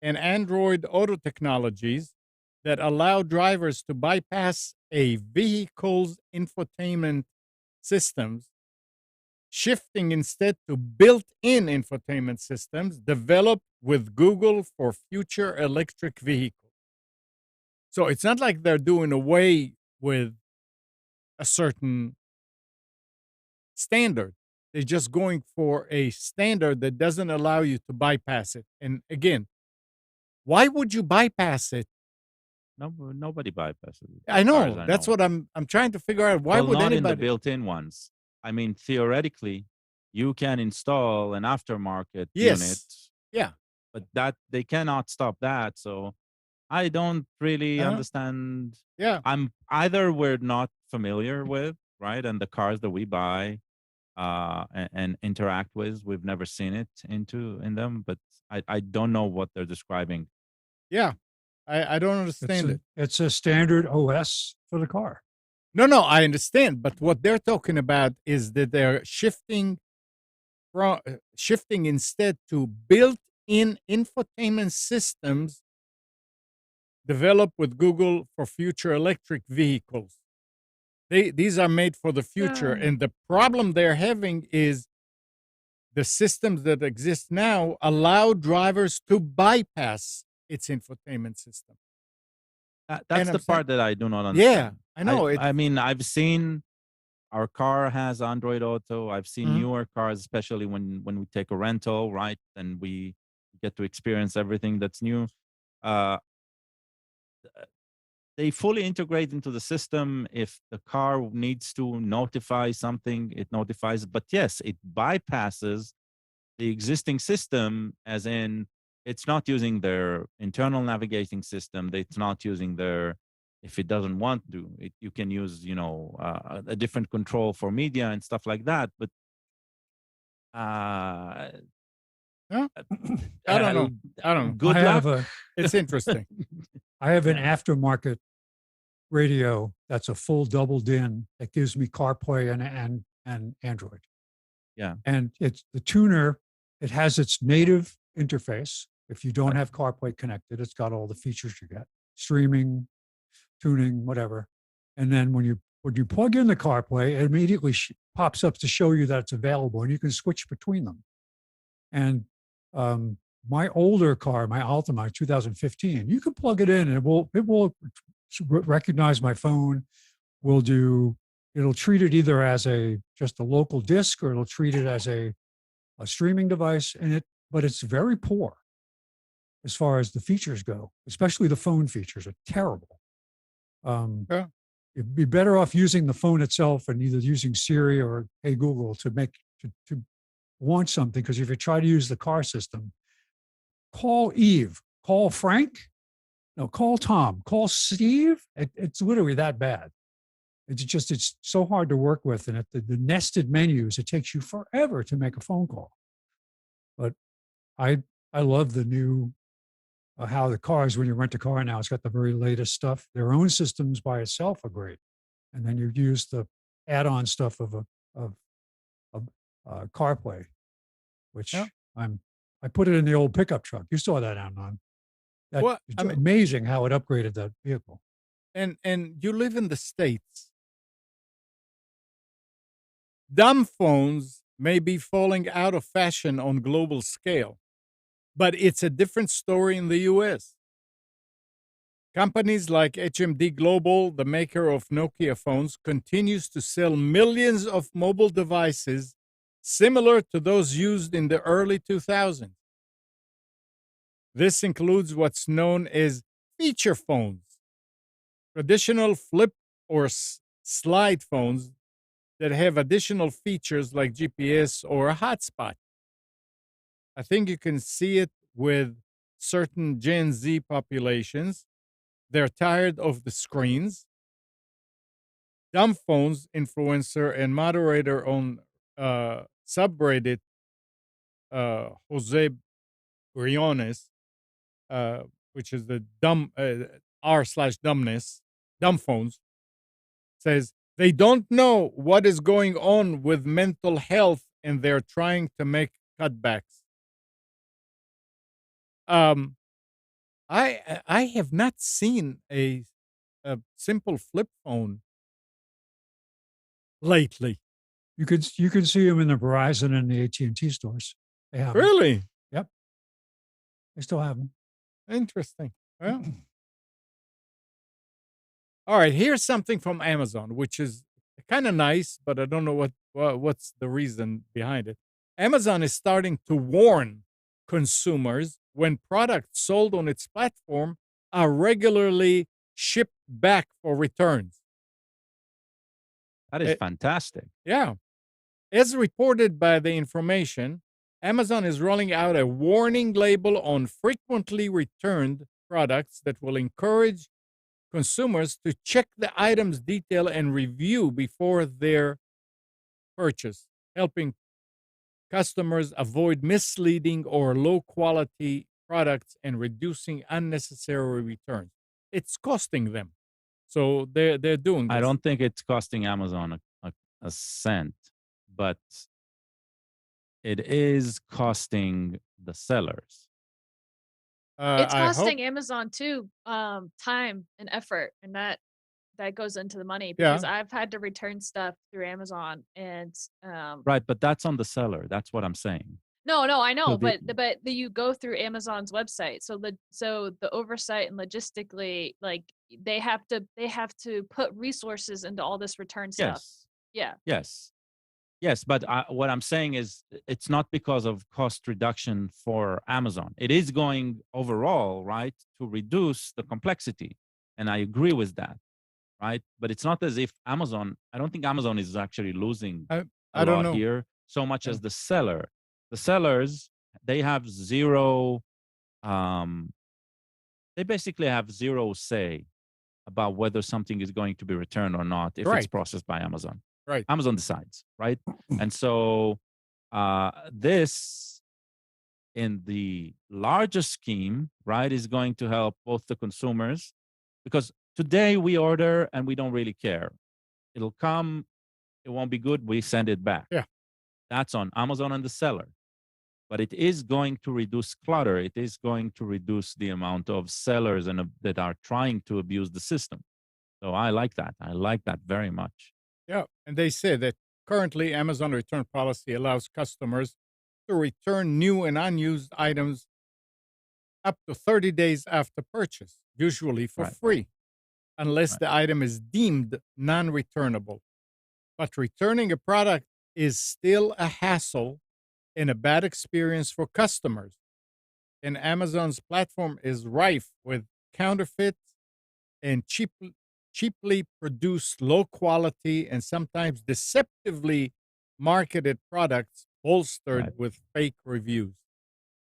and Android Auto technologies that allow drivers to bypass a vehicle's infotainment systems, shifting instead to built-in infotainment systems developed with Google for future electric vehicles. So it's not like they're doing away with a certain standard. They're just going for a standard that doesn't allow you to bypass it. And again, why would you bypass it? nobody bypasses it. I know. That's what I'm trying to figure out. Why would not anybody? in the built-in ones? I mean, theoretically, you can install an aftermarket unit. Yeah. But that they cannot stop that. So I don't really understand. Yeah. We're not familiar with, right? And the cars that we buy and interact with, we've never seen it in them, but I don't know what they're describing. Yeah. I don't understand it. It's a standard OS for the car. No, I understand. But what they're talking about is that they're shifting instead to built-in infotainment systems developed with Google for future electric vehicles. These are made for the future. And the problem they're having is the systems that exist now allow drivers to bypass its infotainment system. That's the part that I do not understand. Yeah, I know. I mean, I've seen our car has Android Auto. I've seen Mhm. newer cars, especially when we take a rental, right? And we get to experience everything that's new. Uh, they fully integrate into the system. If the car needs to notify something, it notifies. But yes, it bypasses the existing system, as in it's not using their internal navigating system. It's not using their, if it doesn't want to, you can use, a different control for media and stuff like that. But uh, Huh? I don't know. I don't know. good I luck. have It's interesting. an Yeah. aftermarket radio that's a full double DIN that gives me CarPlay and Android. Yeah. And it's the tuner. It has its native interface. If you don't have CarPlay connected, it's got all the features you get: streaming, tuning, whatever. And then when you plug in the CarPlay, it immediately pops up to show you that it's available, and you can switch between them. And my older car, my Altima, 2015, you can plug it in, and it will recognize my phone. It'll treat it either as just a local disc, or it'll treat it as a streaming device, but it's very poor as far as the features go, especially the phone features are terrible. Yeah. You'd be better off using the phone itself and either using Siri or Hey Google to launch something. Because if you try to use the car system, call Eve, call Frank, no, call Tom, call Steve. It's literally that bad. It's so hard to work with, and the nested menus, it takes you forever to make a phone call. But I love the new how the cars, when you rent a car now, it's got the very latest stuff. Their own systems by itself are great, and then you use the add-on stuff of CarPlay, which Yeah. I put it in the old pickup truck. You saw that, Amnon. Well, It's I mean, amazing how it upgraded that vehicle. and you live in the States. Dumb phones may be falling out of fashion on global scale, but it's a different story in the US. Companies like HMD Global, the maker of Nokia phones, continues to sell millions of mobile devices similar to those used in the early 2000s. This includes what's known as feature phones, traditional flip or slide phones that have additional features like GPS or a hotspot. I think you can see it with certain Gen Z populations. They're tired of the screens. Dumb phones influencer and moderator on subreddit Jose Briones, which is the dumb r/dumbness, dumb phones, says they don't know what is going on with mental health and they're trying to make cutbacks. I have not seen a simple flip phone lately. You can see them in the Verizon and the AT&T stores. They have 'em. Really Yep, they still have them. interesting. Well, all right. Here's something from Amazon, which is kind of nice, but I don't know what's the reason behind it. Amazon is starting to warn consumers when products sold on its platform are regularly shipped back for returns. That is fantastic. Yeah. As reported by the information, Amazon is rolling out a warning label on frequently returned products that will encourage consumers to check the item's detail and review before their purchase, helping customers avoid misleading or low quality products and reducing unnecessary returns. It's costing them. So they're doing this. I don't think it's costing Amazon a cent, but it is costing the sellers. It's I hope. costing Amazon too, time and effort, and that goes into the money Yeah. because I've had to return stuff through Amazon and Right, but that's on the seller. That's what I'm saying. no, I know, the- but you go through Amazon's website, so the oversight and logistically, like they have to put resources into all this return stuff. Yes. Yeah. Yes. Yes, but what I'm saying is it's not because of cost reduction for Amazon. It is going overall, right, to reduce the complexity. And I agree with that, right? But it's not as if Amazon, I don't think Amazon is actually losing I a I don't lot know. here so much Yeah. as the seller. The sellers, they have zero, um, they basically have zero say about whether something is going to be returned or not if it's Right. processed by Amazon. Right. Amazon decides, right? And so this, in the larger scheme, right, is going to help both the consumers because today we order and we don't really care. It'll come, it won't be good, we send it back. Yeah. That's on Amazon and the seller. But it is going to reduce clutter. It is going to reduce the amount of sellers and that are trying to abuse the system. So I like that. I like that very much. Yeah. And they say that currently Amazon return policy allows customers to return new and unused items up to 30 days after purchase, usually for Right. free, unless Right. the item is deemed non returnable. But returning a product is still a hassle and a bad experience for customers. And Amazon's platform is rife with counterfeit and cheaply produced, low quality, and sometimes deceptively marketed products bolstered Right. with fake reviews.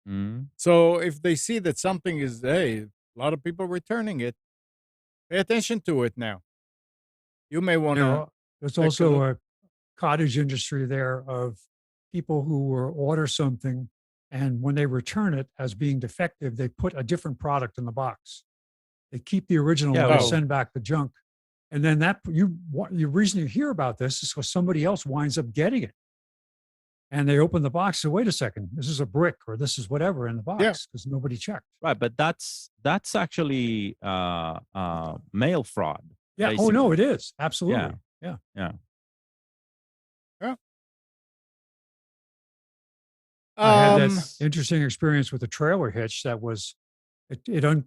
Mm. So if they see that something is, hey, a lot of people returning it, pay attention to it now. You may want You to know, there's take a look. also a cottage industry there of people who will order something, and when they return it as being defective, they put a different product in the box. They keep the original Yeah, one and well- send back the junk. And then the reason you hear about this is because somebody else winds up getting it. And they open the box and wait a second, this is a brick or this is whatever in the box because nobody checked. Right. But that's actually mail fraud. Yeah. Oh no, basically. it is. Absolutely. Yeah. Yeah. I had that Yes. interesting experience with a trailer hitch that was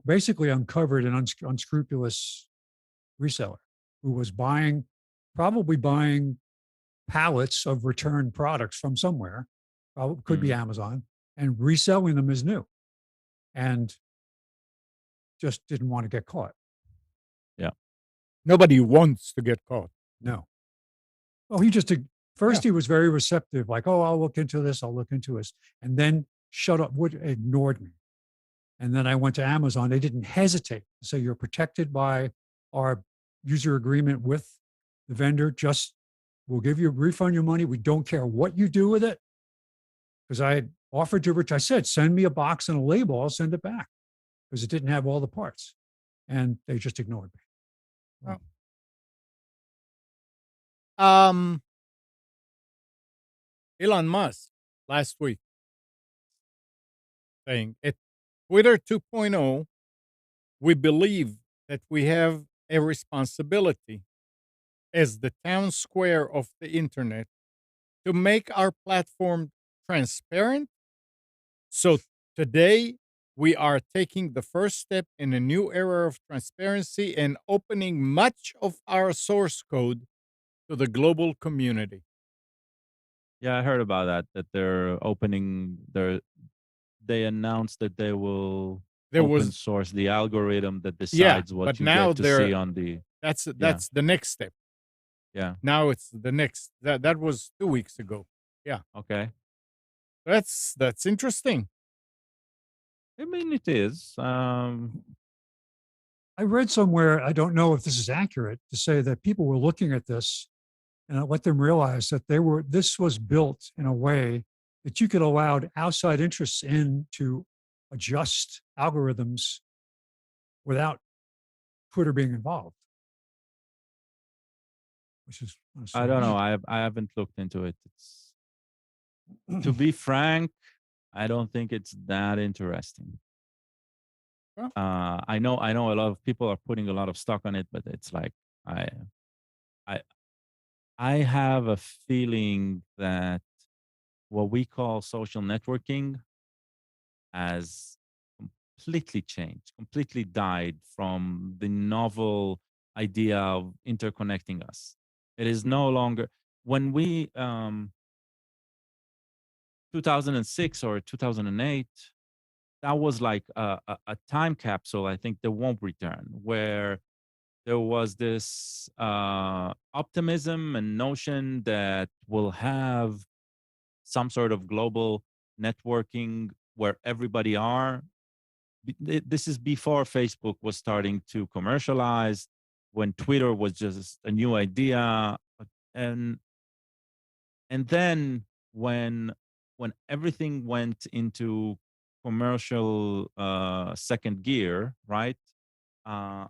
basically uncovered an unscrupulous reseller who was probably buying pallets of returned products from somewhere, could be Amazon, and reselling them as new, and just didn't want to get caught. Nobody wants to get caught. No. Well, first he was very receptive, like, oh, I'll look into this, I'll look into this, and then ignored me. And then I went to Amazon. They didn't hesitate to say, you're protected by our user agreement with the vendor. We'll give you a refund your money. We don't care what you do with it. Because I had offered to I said, send me a box and a label, I'll send it back. Because it didn't have all the parts. And they just ignored me. Elon Musk last week saying at Twitter 2.0, we believe that we have a responsibility as the town square of the internet to make our platform transparent. So today we are taking the first step in a new era of transparency and opening much of our source code to the global community. Yeah, I heard about that. That they're opening they announced that they will There open was source the algorithm that decides what but you now get to see on the. that's the next step. Yeah. Now it's the next that was 2 weeks ago. Yeah. Okay. That's interesting. I mean, it is. I read somewhere, I don't know if this is accurate, to say that people were looking at this and it let them realize that this was built in a way that you could allow outside interests in to adjust algorithms without Twitter being involved. Which is I don't know. I haven't looked into it. It's to be frank, I don't think it's that interesting. Well. I know a lot of people are putting a lot of stock on it, but it's like I have a feeling that what we call social networking has completely changed, completely died from the novel idea of interconnecting us. It is no longer, when we 2006 or 2008, that was like a time capsule. I think that won't return, where there was this optimism and notion that we'll have some sort of global networking where everybody are. This is before Facebook was starting to commercialize, when Twitter was just a new idea, and then when everything went into commercial second gear, right? Uh,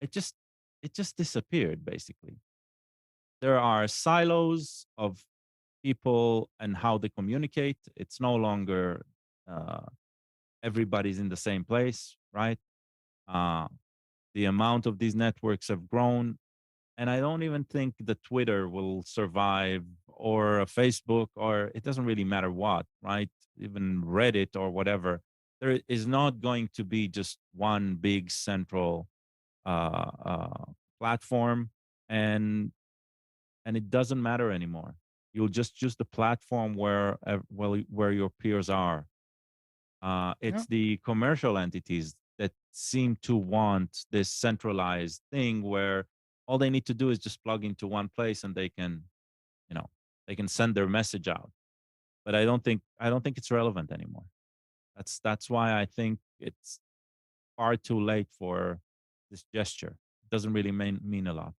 it just disappeared basically. There are silos of people and how they communicate. It's no longer uh, everybody's in the same place, right? Uh, the amount of these networks have grown, and I don't even think the Twitter will survive, or a Facebook, or it doesn't really matter what, right? Even Reddit or whatever. There is not going to be just one big central uh, uh, platform, and it doesn't matter anymore. You'll just use the platform where where your peers are. Yeah. It's the commercial entities that seem to want this centralized thing where all they need to do is just plug into one place and they can, you know, they can send their message out. But I don't think it's relevant anymore. That's why I think it's far too late for this gesture. It doesn't really mean a lot.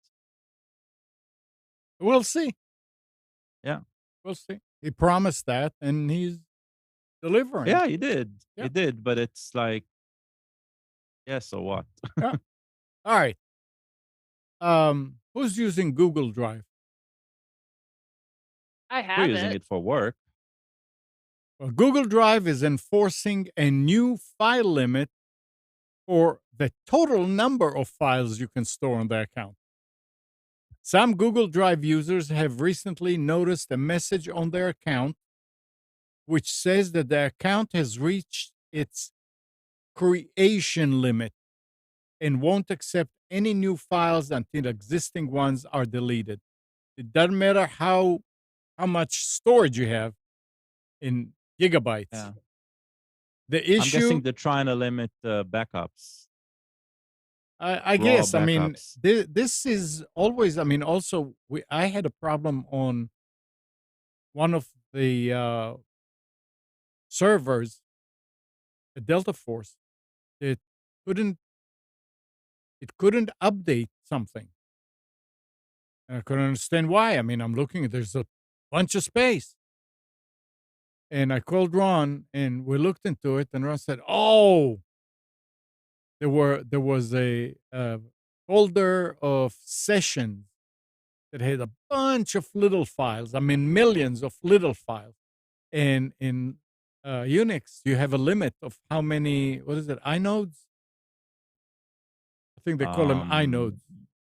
We'll see. Yeah. We'll see. He promised that, and he's delivering. Yeah, he did. Yeah. He did, but it's like, yeah, so what? Yeah. All right. Who's using Google Drive? I We're have using it. it for work. Well, Google Drive is enforcing a new file limit for the total number of files you can store on their account. Some Google Drive users have recently noticed a message on their account which says that the account has reached its creation limit and won't accept any new files until existing ones are deleted. It doesn't matter how much storage you have in gigabytes. Yeah. The I'm guessing issue, they're trying to limit backups, I raw guess, I mean, backups. this is always, I mean, also, I had a problem on one of the servers at Delta Force. It couldn't, update something. And I couldn't understand why. I mean, I'm looking, there's a bunch of space. And I called Ron and we looked into it, and Ron said, "Oh, there was a folder of sessions that had a bunch of little files. I mean, millions of little files. And in Unix, you have a limit of how many. What is it? Inodes? I think they call them Um, inodes.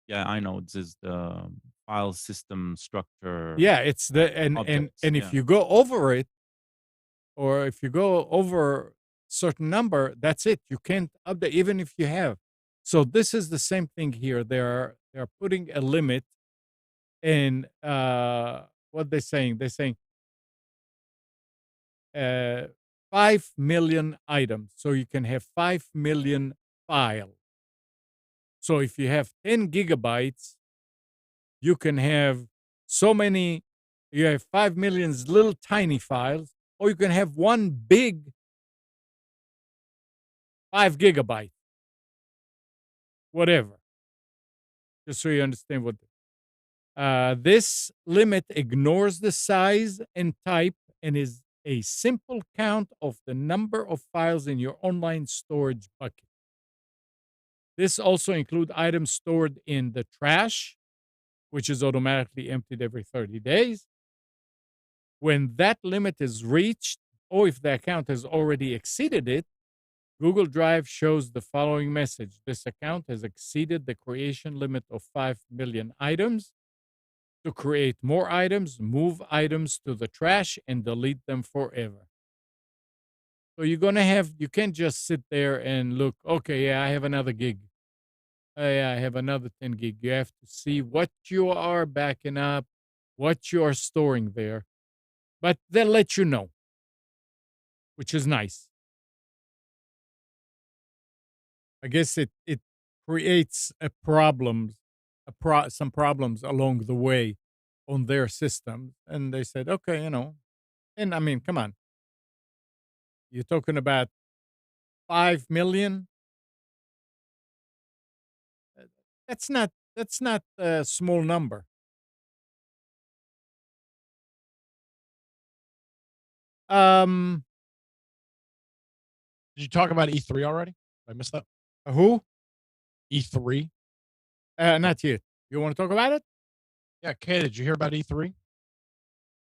yeah, inodes is the file system structure Yeah, it's the objects. and if Yeah. you go over it, or if you go over certain number, that's it. You can't update even if you have. So this is the same thing here. They're putting a limit, and what they're saying, 5 million items. So you can have 5 million files. So if you have 10 gigabytes, you can have so many, you have 5 million little tiny files, or you can have one big 5 gigabyte, whatever. Just so you understand what. This limit ignores the size and type and is a simple count of the number of files in your online storage bucket. This also includes items stored in the trash, which is automatically emptied every 30 days. When that limit is reached, or if the account has already exceeded it, Google Drive shows the following message: this account has exceeded the creation limit of 5 million items. To create more items, move items to the trash and delete them forever. So you're going to have, you can't just sit there and look, okay, yeah, I have another gig. Oh, yeah, I have another 10 gig. You have to see what you are backing up, what you're storing there, but they'll let you know, which is nice. I guess it creates some problems along the way on their systems, and they said, okay, and I mean, come on, you're talking about 5 million. Uh, that's not a small number. Um, Did you talk about E3 already? I missed that. who? E3. Not yet. You want to talk about it? Yeah, Kay, did you hear about E3?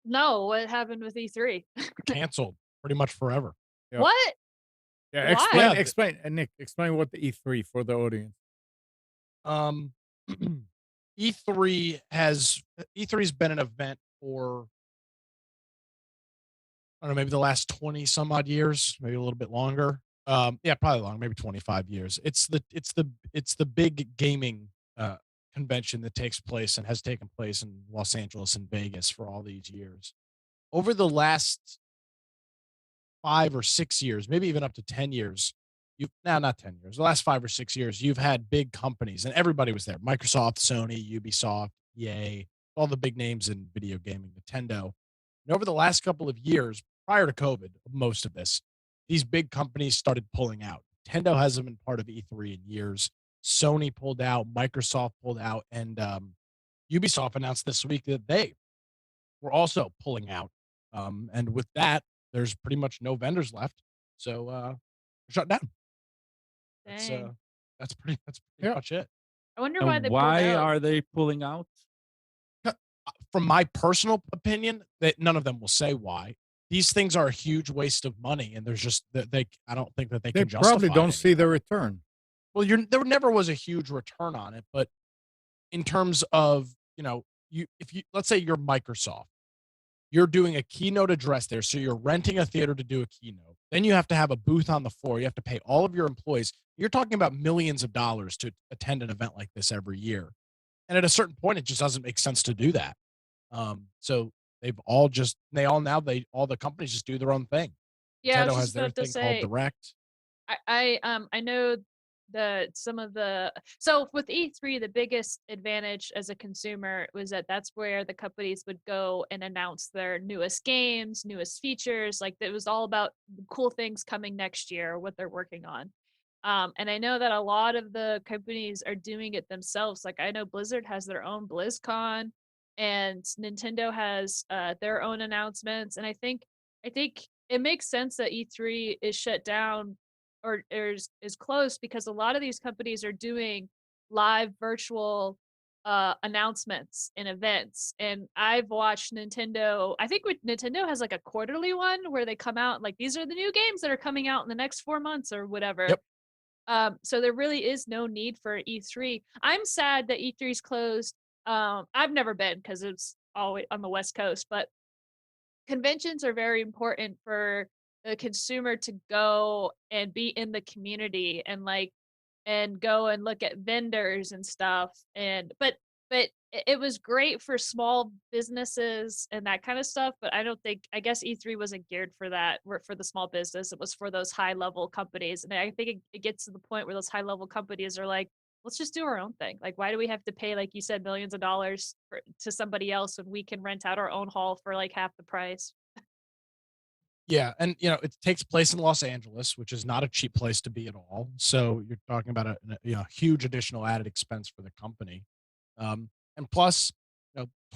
No, what happened with E3? Canceled pretty much forever. Yeah. What? Yeah, Why? explain, Yeah, explain, Nick. Explain what the E3 for the audience. Um, E3's been an event for I don't know, maybe the last 20 some odd years, maybe a little bit longer. Yeah, probably long, maybe 25 years. It's the big gaming convention that takes place and has taken place in Los Angeles and Vegas for all these years. Over the last 5 or 6 years, maybe even up to 10 years, you've now not 10 years, the last 5 or 6 years, you've had big companies and everybody was there. Microsoft, Sony, Ubisoft, EA, all the big names in video gaming, Nintendo. And over the last couple of years, prior to COVID, most of this, these big companies started pulling out. Nintendo hasn't been part of E3 in years. Sony pulled out, Microsoft pulled out, and Ubisoft announced this week that they were also pulling out. And with that, there's pretty much no vendors left. So shut down. That's Dang. that's pretty Yeah. much it. I wonder why And they pulled why out. are they pulling out? From my personal opinion, that none of them will say why. These things are a huge waste of money, and there's just they. I don't think that they They can justify probably it don't see the anymore. return. Well, there never was a huge return on it, but in terms of you if you let's say you're Microsoft, you're doing a keynote address there, so you're renting a theater to do a keynote. Then you have to have a booth on the floor. You have to pay all of your employees. You're talking about millions of dollars to attend an event like this every year. And at a certain point, it just doesn't make sense to do that. So all the companies just do their own thing. Yeah, I was Nintendo just has their about to thing called say. Direct. I know that some of the so with E3 the biggest advantage as a consumer was that that's where the companies would go and announce their newest games, newest features. Like it was all about cool things coming next year, what they're working on. And I know that a lot of the companies are doing it themselves. Like I know Blizzard has their own BlizzCon, and Nintendo has their own announcements. And I think it makes sense that E3 is shut down or is closed because a lot of these companies are doing live virtual announcements and events. And I've watched Nintendo. I think Nintendo has like a quarterly one where they come out like these are the new games that are coming out in the next 4 months or whatever. Yep. So there really is no need for E3. I'm sad that E3 is closed. I've never been because it's always on the West Coast, but conventions are very important for the consumer to go and be in the community and go and look at vendors and stuff but it was great for small businesses and that kind of stuff, but I guess E3 wasn't geared for that for the small business. It was for those high level companies, and I think it gets to the point where those high level companies are like, let's just do our own thing. Like, why do we have to pay, like you said, millions of dollars to somebody else when we can rent out our own hall for like half the price? Yeah, and it takes place in Los Angeles, which is not a cheap place to be at all. So you're talking about a huge additional added expense for the company. And plus,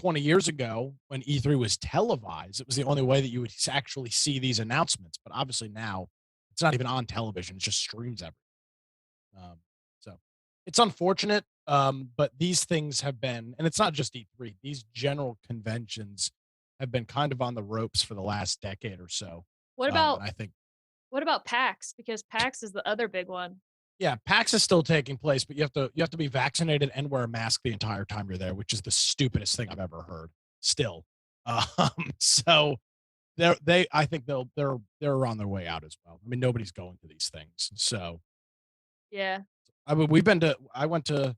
20 years ago when E3 was televised, it was the only way that you would actually see these announcements. But obviously now it's not even on television; it just streams everything. So it's unfortunate, but these things have been, and it's not just E3. These general conventions have been kind of on the ropes for the last decade or so. What And about I think, what about PAX? Because PAX is the other big one. yeah, PAX is still taking place, but you have to be vaccinated and wear a mask the entire time you're there, which is the stupidest thing I've ever heard. Still, so I think they're on their way out as well. I mean, nobody's going to these things, so Yeah. I went to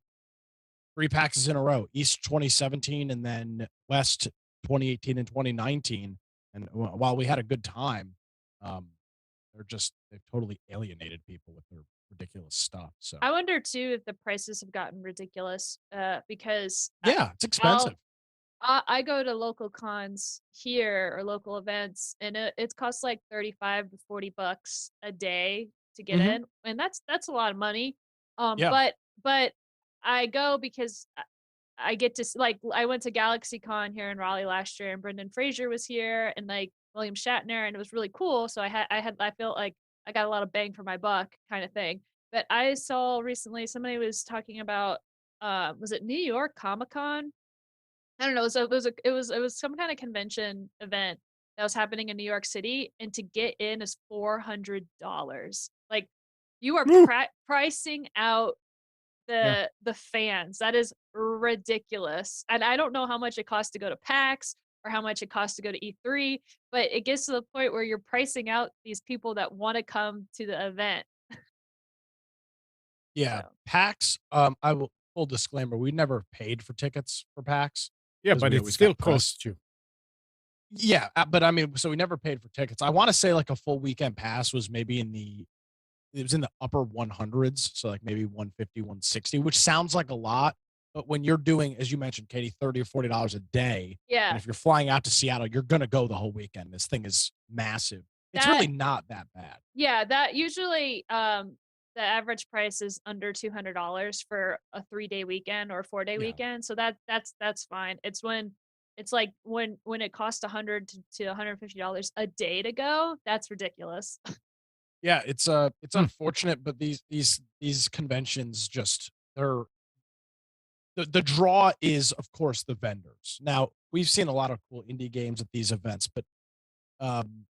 3 PAXs in a row: East 2017, and then West 2018 and 2019. And while we had a good time, um, they've totally alienated people with their ridiculous stuff. So I wonder too if the prices have gotten ridiculous, because yeah, it's I'll expensive. I go to local cons here or local events, and it costs like 35 to 40 bucks a day to get Hmm. in, and that's a lot of money. Yeah. But I go because I get to like I went to GalaxyCon here in Raleigh last year, and Brendan Fraser was here, and like William Shatner, and it was really cool. So I felt like I got a lot of bang for my buck, kind of thing. But I saw recently somebody was talking about was it New York Comic Con? I don't know. So it was some kind of convention event that was happening in New York City, and to get in is $400. Like you are Woo! pricing out Yeah. the fans. That is ridiculous. And I don't know how much it costs to go to PAX or how much it costs to go to E3, but it gets to the point where you're pricing out these people that want to come to the event. Yeah. So PAX, I will full disclaimer, we never paid for tickets for PAX Yeah, because but we it always still got press. costs you. Yeah, but I mean, so we never paid for tickets. I want to say like a full weekend pass was maybe it was in the upper 100s, so like maybe 150, 160, which sounds like a lot, but when you're doing, as you mentioned, Katie, 30 or $40 a day, and yeah, if you're flying out to Seattle, you're gonna go the whole weekend. This thing is massive. It's that really not that bad. yeah, that usually the average price is under $200 for a 3-day weekend or a 4-day Yeah. weekend. So that's fine. It's when it's like when it costs 100 to $150 a day to go, that's ridiculous. Yeah, it's Hmm. unfortunate, but these conventions just they're the draw is of course the vendors. Now, we've seen a lot of cool indie games at these events, but um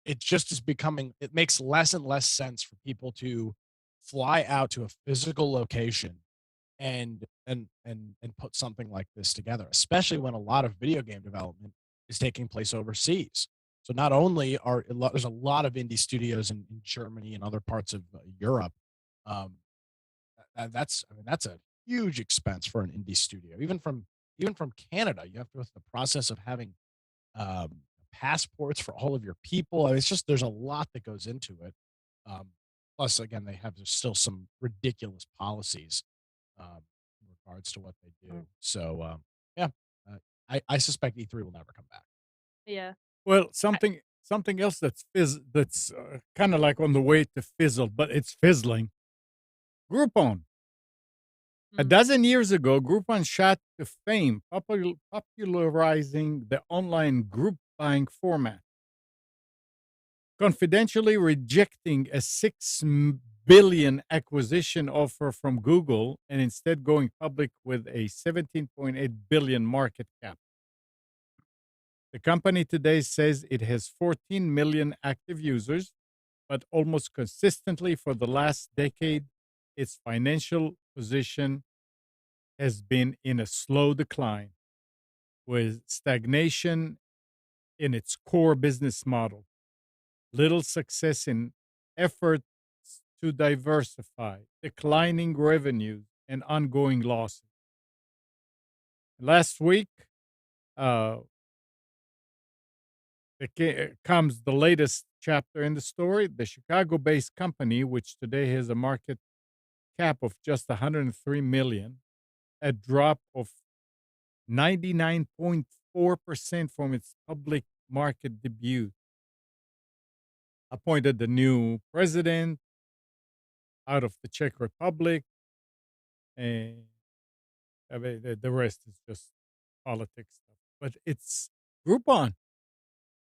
it just is becoming it makes less and less sense for people to fly out to a physical location and put something like this together, especially when a lot of video game development is taking place overseas. So not only there's a lot of indie studios in Germany and other parts of Europe. Um, that's I mean that's a huge expense for an indie studio. Even from Canada, you have to go through the process of having um, passports for all of your people. I mean, it's just there's a lot that goes into it. Um, Plus, again, they have still some ridiculous policies in regards to what they do. So, yeah, I suspect E3 will never come back. Yeah. Well, I, something else that's kind of like on the way to fizzle, but it's fizzling. Groupon. A mm, dozen years ago, Groupon shot to fame, popularizing the online group buying format, confidentially rejecting a $6 billion acquisition offer from Google and instead going public with a $17.8 billion market cap. The company today says it has 14 million active users, but almost consistently for the last decade, its financial position has been in a slow decline, with stagnation in its core business model, little success in efforts to diversify, declining revenues, and ongoing losses. Last week, uh, comes the latest chapter in the story. The Chicago based company, which today has a market cap of just 103 million, a drop of 99.4% from its public market debut, appointed the new president out of the Czech Republic, and I mean, the rest is just politics stuff. But it's Groupon.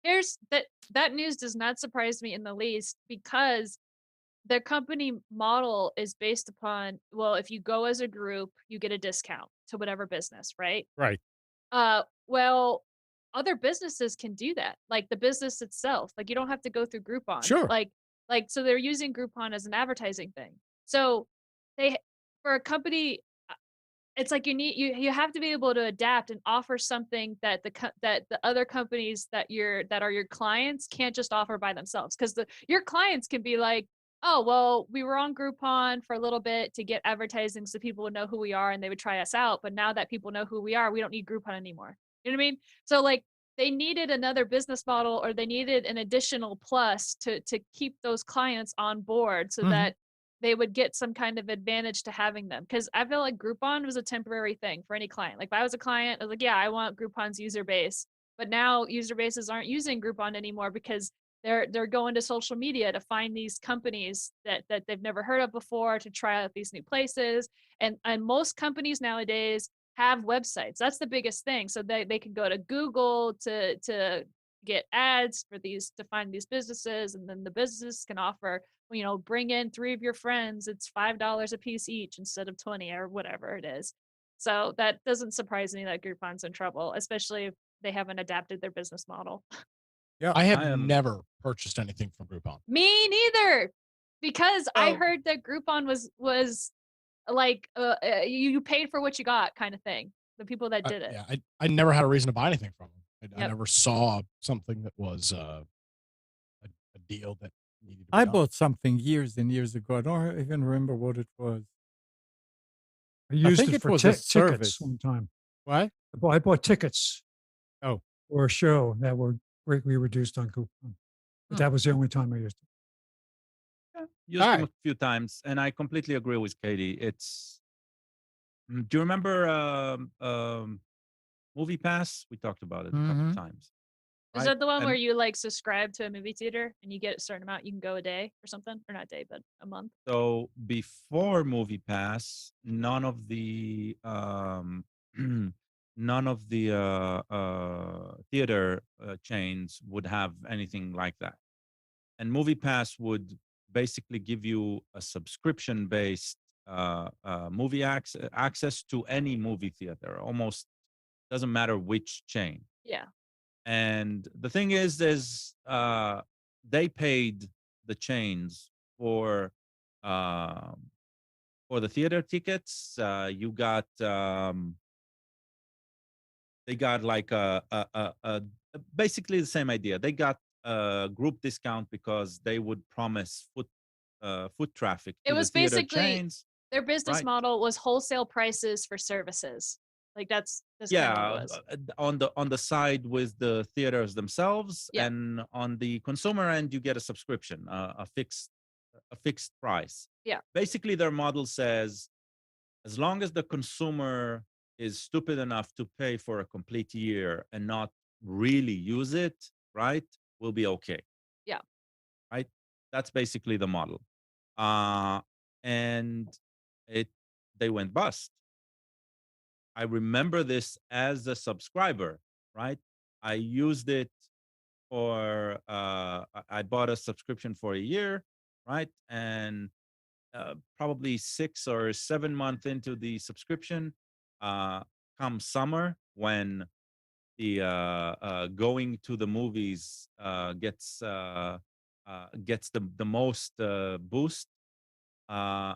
here's that news does not surprise me in the least because their company model is based upon, well, if you go as a group, you get a discount to whatever business, right? Right. Well, other businesses can do that. Like the business itself. Like you don't have to go through Groupon. Sure. Like so they're using Groupon as an advertising thing. So they for a company it's like you have to be able to adapt and offer something that that the other companies that are your clients can't just offer by themselves because your clients can be like, oh well, we were on Groupon for a little bit to get advertising so people would know who we are and they would try us out, but now that people know who we are, we don't need Groupon anymore. You know what I mean? So like they needed another business model or they needed an additional plus to keep those clients on board so Mhm. that they would get some kind of advantage to having them. Cause I feel like Groupon was a temporary thing for any client. Like if I was a client, I was like, yeah, I want Groupon's user base. But now user bases aren't using Groupon anymore because they're going to social media to find these companies that they've never heard of before to try out these new places. And most companies nowadays have websites. That's the biggest thing. So they can go to Google to get ads for these to find these businesses, and then the business can offer, bring in 3 of your friends. It's $5 a piece each instead of 20 or whatever it is. So that doesn't surprise me that Groupon's in trouble, especially if they haven't adapted their business model. Yeah. I have I am never purchased anything from Groupon. Me neither, because I so heard that Groupon was like you paid for what you got kind of thing. The people that did it. Yeah, I never had a reason to buy anything from them. I Yep. never saw something that was a deal that needed to be I done. bought something years and years ago. I don't even remember what it was. I used think it it for was a tickets service. one time. What? I bought tickets Oh. for a show that were greatly reduced on Groupon. But that was the only time I used it. used them a Alright. few times, and I completely agree with Katie. Do you remember Movie Pass? We talked about it a couple Mhm. times, Is right? that the one where And you like subscribe to a movie theater and you get a certain amount, you can go a day or something? Or not a day, but a month. so before Movie Pass, none of the theater chains would have anything like that. And Movie Pass would basically give you a subscription based movie access to any movie theater. Almost doesn't matter which chain. Yeah. And the thing is they paid the chains um, for the theater tickets. You got they got like basically the same idea. They got a group discount because they would promise foot traffic It to the was theater basically chains, their business right? model was wholesale prices for services. Like that's kind of what it Yeah, was. on the side with the theaters themselves, Yeah. and on the consumer end, you get a subscription, a fixed price. Yeah. Basically, their model says as long as the consumer is stupid enough to pay for a complete year and not really use it, right, we'll be okay. Yeah. Right. That's basically the model. Uh, and it they went bust. I remember this as a subscriber, right? I used it for I bought a subscription for a year, right? And probably 6 or 7 months into the subscription, uh, come summer when the going to the movies gets the most boost. Uh,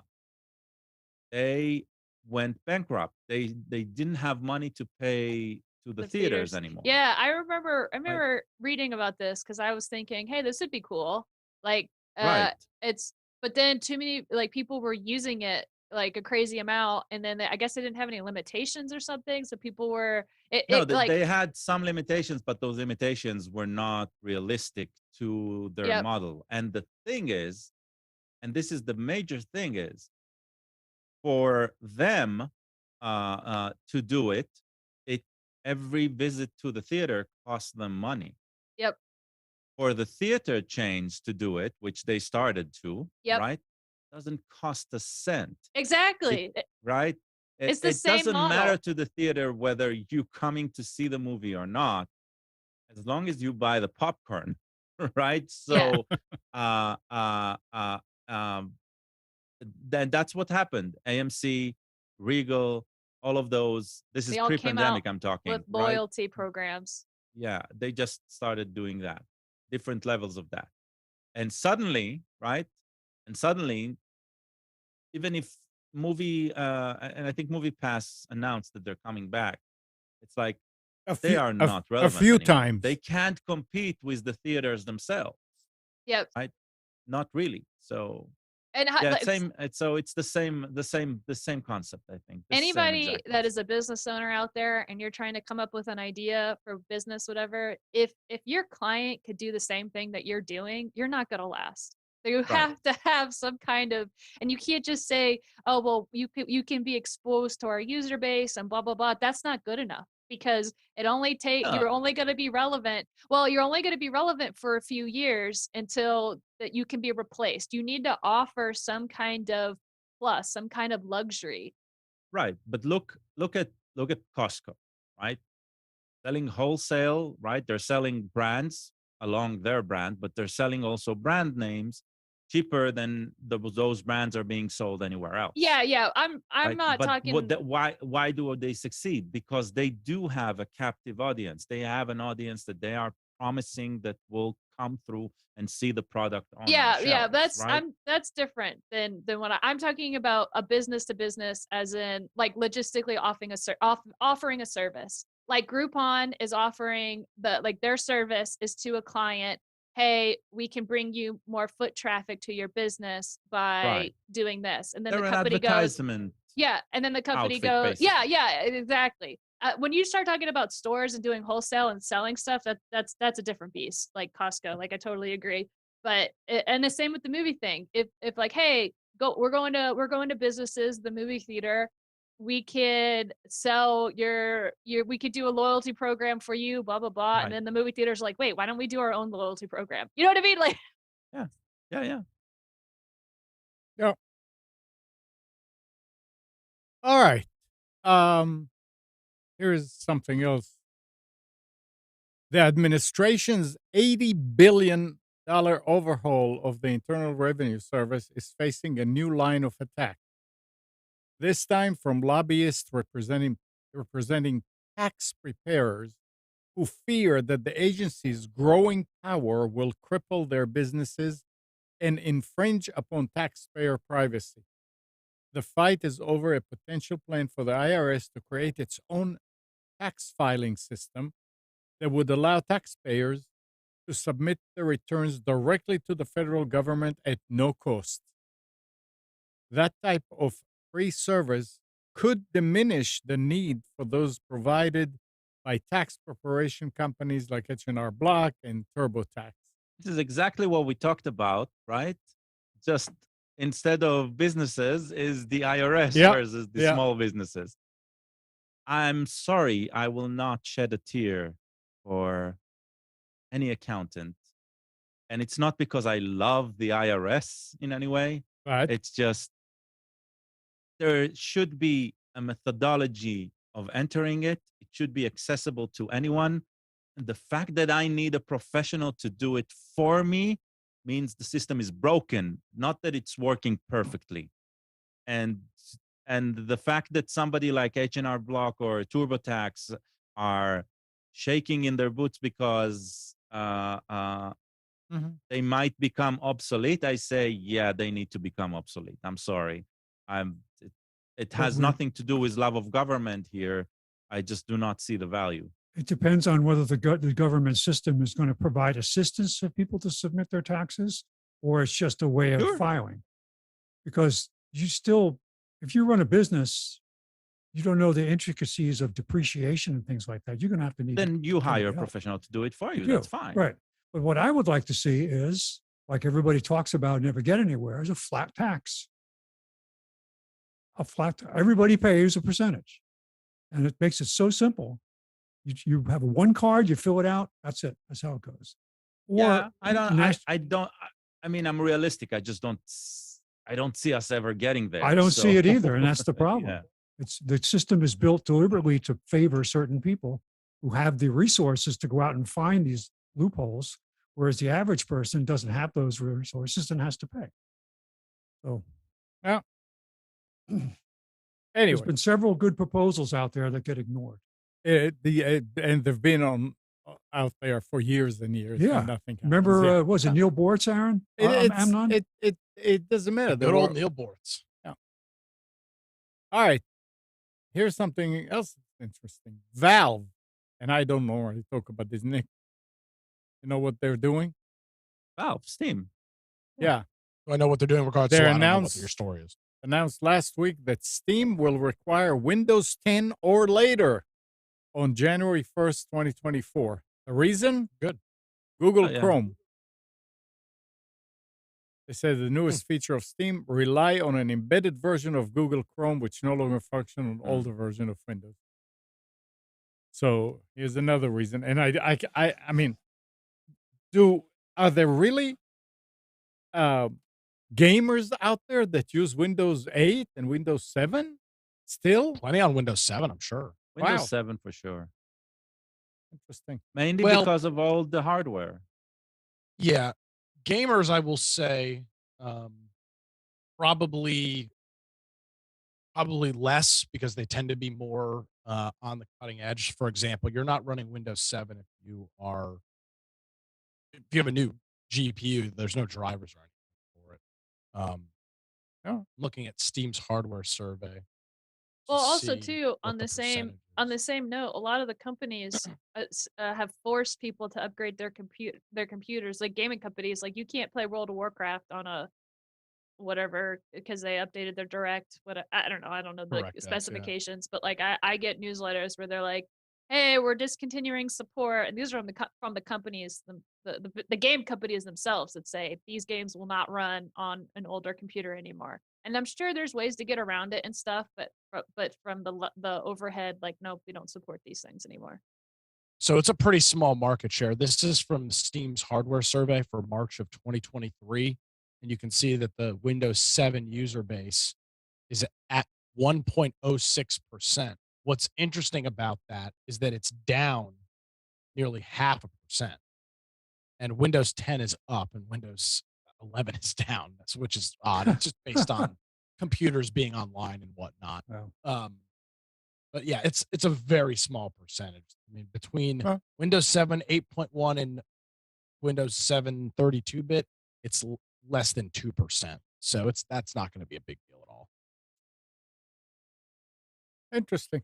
they went bankrupt. They didn't have money to pay to the The theaters theaters. anymore. Yeah, I remember I Right. remember reading about this because I was thinking, hey, this would be cool. Like, Right. it's but then too many like people were using it like a crazy amount, and then I guess they didn't have any limitations or something. So people were No, it like they had some limitations, but those limitations were not realistic to their yep, model. And the thing is, and this is the major thing is, for them to do it, it every visit to the theater costs them money. yep, For the theater chains to do it, which they started to, yep. right, doesn't cost a cent. Exactly. Right? It's the It same doesn't matter model. to the theater whether you coming to see the movie or not, as long as you buy the popcorn, right? Yeah. So, uh, uh, uh, um, then that's what happened. AMC, Regal, all of those. This is They all came out pre-pandemic. I'm with talking, right? loyalty programs. Yeah, they just started doing that, different levels of that, and suddenly, right? And suddenly, even if and I think Movie Pass announced that they're coming back, it's like they are not A relevant few anymore. times. They can't compete with the theaters themselves, Yep. right? Not really. So And Yeah, like, it's the same concept, I think. The same anybody exact that concept. is a business owner out there and you're trying to come up with an idea for business, whatever, if your client could do the same thing that you're doing, you're not going to last. So you Right. have to have some kind of, and you can't just say, oh, well, you can be exposed to our user base and blah blah blah. That's not good enough, because it only Yeah. you're only going to be relevant. Well, you're only going to be relevant for a few years until that you can be replaced. You need to offer some kind of plus, some kind of luxury. Right. But look at Costco, right? Selling wholesale, right? They're selling brands along their brand, but they're selling also brand names cheaper than those brands are being sold anywhere else. Yeah. I'm Right. not But talking. why do they succeed? Because they do have a captive audience. They have an audience that they are promising that will come through and see the product on our Yeah, shelves, right? that's different than what I'm talking about. A business to business, as in like logistically offering a service. Like Groupon is offering their service is to a client. Hey, we can bring you more foot traffic to your business by Right. doing this, and then the They're an company goes, advertisement yeah, and then the company outfit, goes, yeah, basically. yeah, exactly. When you start talking about stores and doing wholesale and selling stuff, that's a different beast. Like Costco, like I totally agree. But and the same with the movie thing. If like, hey, we're going to businesses, the movie theater. We could sell we could do a loyalty program for you, blah blah blah. And Right. then the movie theater's like, wait, why don't we do our own loyalty program? You know what I mean? Like, Yeah. Yeah. Yeah. All right. Here's something else. The administration's $80 billion overhaul of the Internal Revenue Service is facing a new line of attack. This time from lobbyists representing tax preparers who fear that the agency's growing power will cripple their businesses and infringe upon taxpayer privacy. The fight is over a potential plan for the IRS to create its own tax filing system that would allow taxpayers to submit their returns directly to the federal government at no cost. That type of free service could diminish the need for those provided by tax preparation companies like H&R Block and TurboTax. This is exactly what we talked about, right? Just instead of businesses is the IRS Yeah, versus the yeah. small businesses. I'm sorry, I will not shed a tear for any accountant. And it's not because I love the IRS in any way. But It's just there should be a methodology of entering it. It should be accessible to anyone. And the fact that I need a professional to do it for me means the system is broken, not that it's working perfectly. And the fact that somebody like H&R Block or TurboTax are shaking in their boots because they might become obsolete, I say, yeah, they need to become obsolete. I'm sorry. It has we- nothing to do with love of government here. I just do not see the value. It depends on whether the government system is going to provide assistance for people to submit their taxes, or it's just a way of Sure. filing. Because if you run a business, you don't know the intricacies of depreciation and things like that. You're going to have to need. Then you hire a somebody else. professional to do it for you. You That's do, fine. Right. But what I would like to see is, like everybody talks about, and never get anywhere, is a flat tax. Everybody pays a percentage. And it makes it so simple. You have one card, you fill it out, that's it. That's how it goes. Yeah, I international- don't. I mean, I'm realistic. I just don't. I don't see us ever getting there. I don't see it either, and that's the problem. Yeah. The system is built deliberately to favor certain people who have the resources to go out and find these loopholes, whereas the average person doesn't have those resources and has to pay. So, Yeah. there's Anyway, been several good proposals out there that get ignored. and they've been out there for years and years. Yeah. And nothing happens. Remember, Yeah. was it Neil Bortz, Aaron? Amnon? It doesn't matter. Good old Neil Bortz. All right. Here's something else that's interesting. Valve, and I don't know. I talk about this, Nick. You know what they're doing? Valve, Steam. Yeah. I know what they're doing in regards They're to. I don't know what announced- your story is. Announced last week that Steam will require Windows 10 or later on January 1st, 2024. The reason? Good. Google Oh, yeah. Chrome. They said the newest feature of Steam rely on an embedded version of Google Chrome, which no longer function on older version of Windows. So here's another reason. And I mean, are there really gamers out there that use Windows 8 and Windows 7 still? Plenty on Windows 7, I'm sure. Windows Wow. 7 for sure. Interesting. Mainly Well- because of all the hardware. Yeah. Gamers, I will say, probably less because they tend to be more on the cutting edge. For example, you're not running Windows 7 if you have a new GPU, there's no drivers or anything for it. Oh. Looking at Steam's hardware survey. to Well, also see too, what on the same percentage is. note, a lot of the companies have forced people to upgrade their computers. Like gaming companies, like you can't play World of Warcraft on a whatever because they updated their direct. I don't know the Correct, yeah. specifications, but like I get newsletters where they're like, "Hey, we're discontinuing support," and these are from the companies, the game companies themselves that say these games will not run on an older computer anymore. And I'm sure there's ways to get around it and stuff, but from the overhead, like, nope, we don't support these things anymore. So it's a pretty small market share. This is from Steam's hardware survey for March of 2023. And you can see that the Windows 7 user base is at 1.06%. What's interesting about that is that it's down nearly 0.5%. And Windows 10 is up and Windows 11 is down, which is odd. It's just based on computers being online and whatnot. Wow. But yeah, it's a very small percentage. I mean, between Huh. Windows 7 8.1 and Windows 7 32-bit, it's less than 2%. So that's not going to be a big deal at all. Interesting.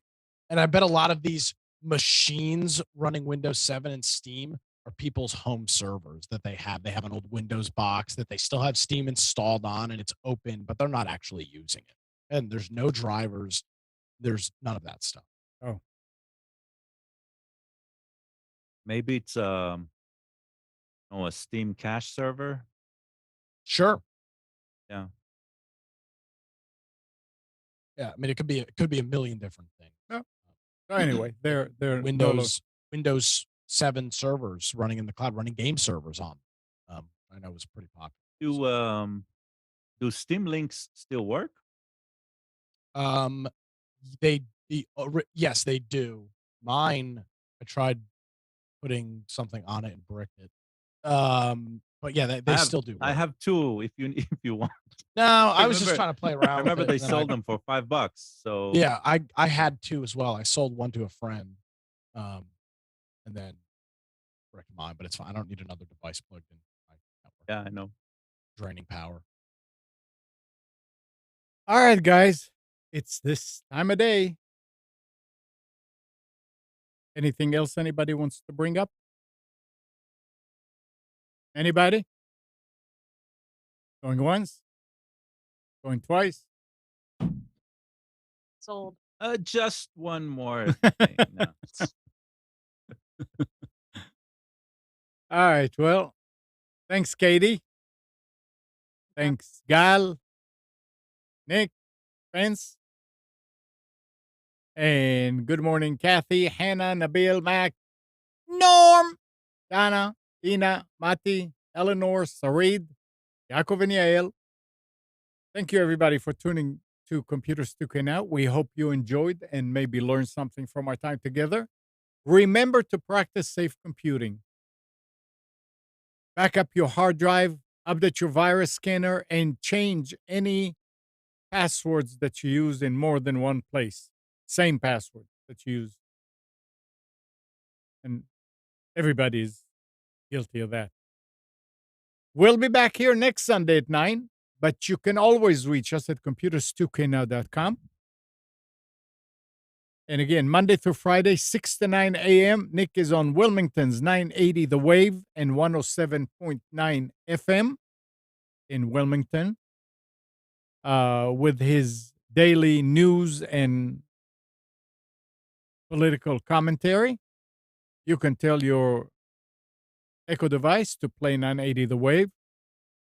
And I bet a lot of these machines running Windows 7 and Steam are people's home servers that they have. They have an old Windows box that they still have Steam installed on and it's open, but they're not actually using it. And there's no drivers. There's none of that stuff. Oh, Maybe it's a Steam cache server. Sure. Yeah. Yeah. I mean, it could be a million different things. so anyway, they're Windows 7 servers running in the cloud, running game servers on. I know it was pretty popular. Do Steam links still work? Yes, they do. Mine, I tried putting something on it and bricked it. But yeah, they still do. I work. have two. If you want. No, I was just remember- trying to play around. I remember with it, they and then sold them for $5. So Yeah, I had two as well. I sold one to a friend, and then bricked mine. But it's fine. I don't need another device plugged in. My network, yeah, I know. draining power. all right, guys. It's this time of day. Anything else anybody wants to bring up? Anybody? Going once? Going twice? Sold. Just one more thing. No. All right. Well, thanks, Katie. Thanks, Gal, Nick, Spence. And good morning, Kathy, Hannah, Nabil, Mac, Norm, Dana, Tina, Mati, Eleanor, Sarid, Yaakov, and Yael. Thank you, everybody, for tuning to Computers 2K Now. We hope you enjoyed and maybe learned something from our time together. Remember to practice safe computing. Back up your hard drive, update your virus scanner, and change any passwords that you use in more than one place. Same password that you use. And everybody is guilty of that. We'll be back here next Sunday at 9, but you can always reach us at computers2know.com. And again, Monday through Friday, 6 to 9 a.m. Nick is on Wilmington's 980 The Wave and 107.9 FM. in Wilmington with his daily news and political commentary. You can tell your Echo device to play 980 The Wave,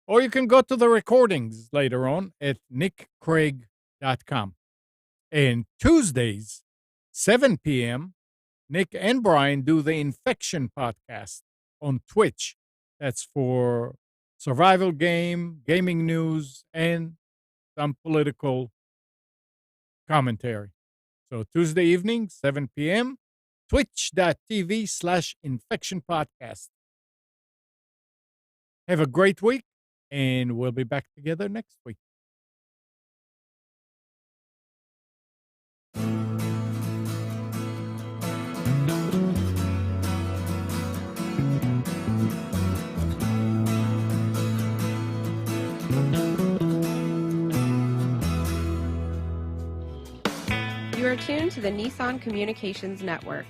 or you can go to the recordings later on at nickcraig.com. And Tuesdays, 7 p.m., Nick and Brian do the Infection podcast on Twitch. That's for survival game, gaming news, and some political commentary. So Tuesday evening, 7 p.m., twitch.tv/Infection Podcast. Have a great week, and we'll be back together next week. You are tuned to the Nissan Communications Network.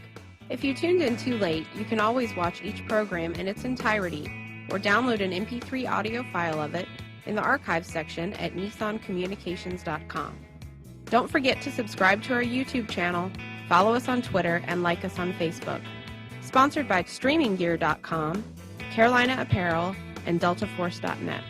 If you tuned in too late, you can always watch each program in its entirety or download an MP3 audio file of it in the archives section at nissancommunications.com. Don't forget to subscribe to our YouTube channel, follow us on Twitter, and like us on Facebook. Sponsored by StreamingGear.com, Carolina Apparel, and DeltaForce.net.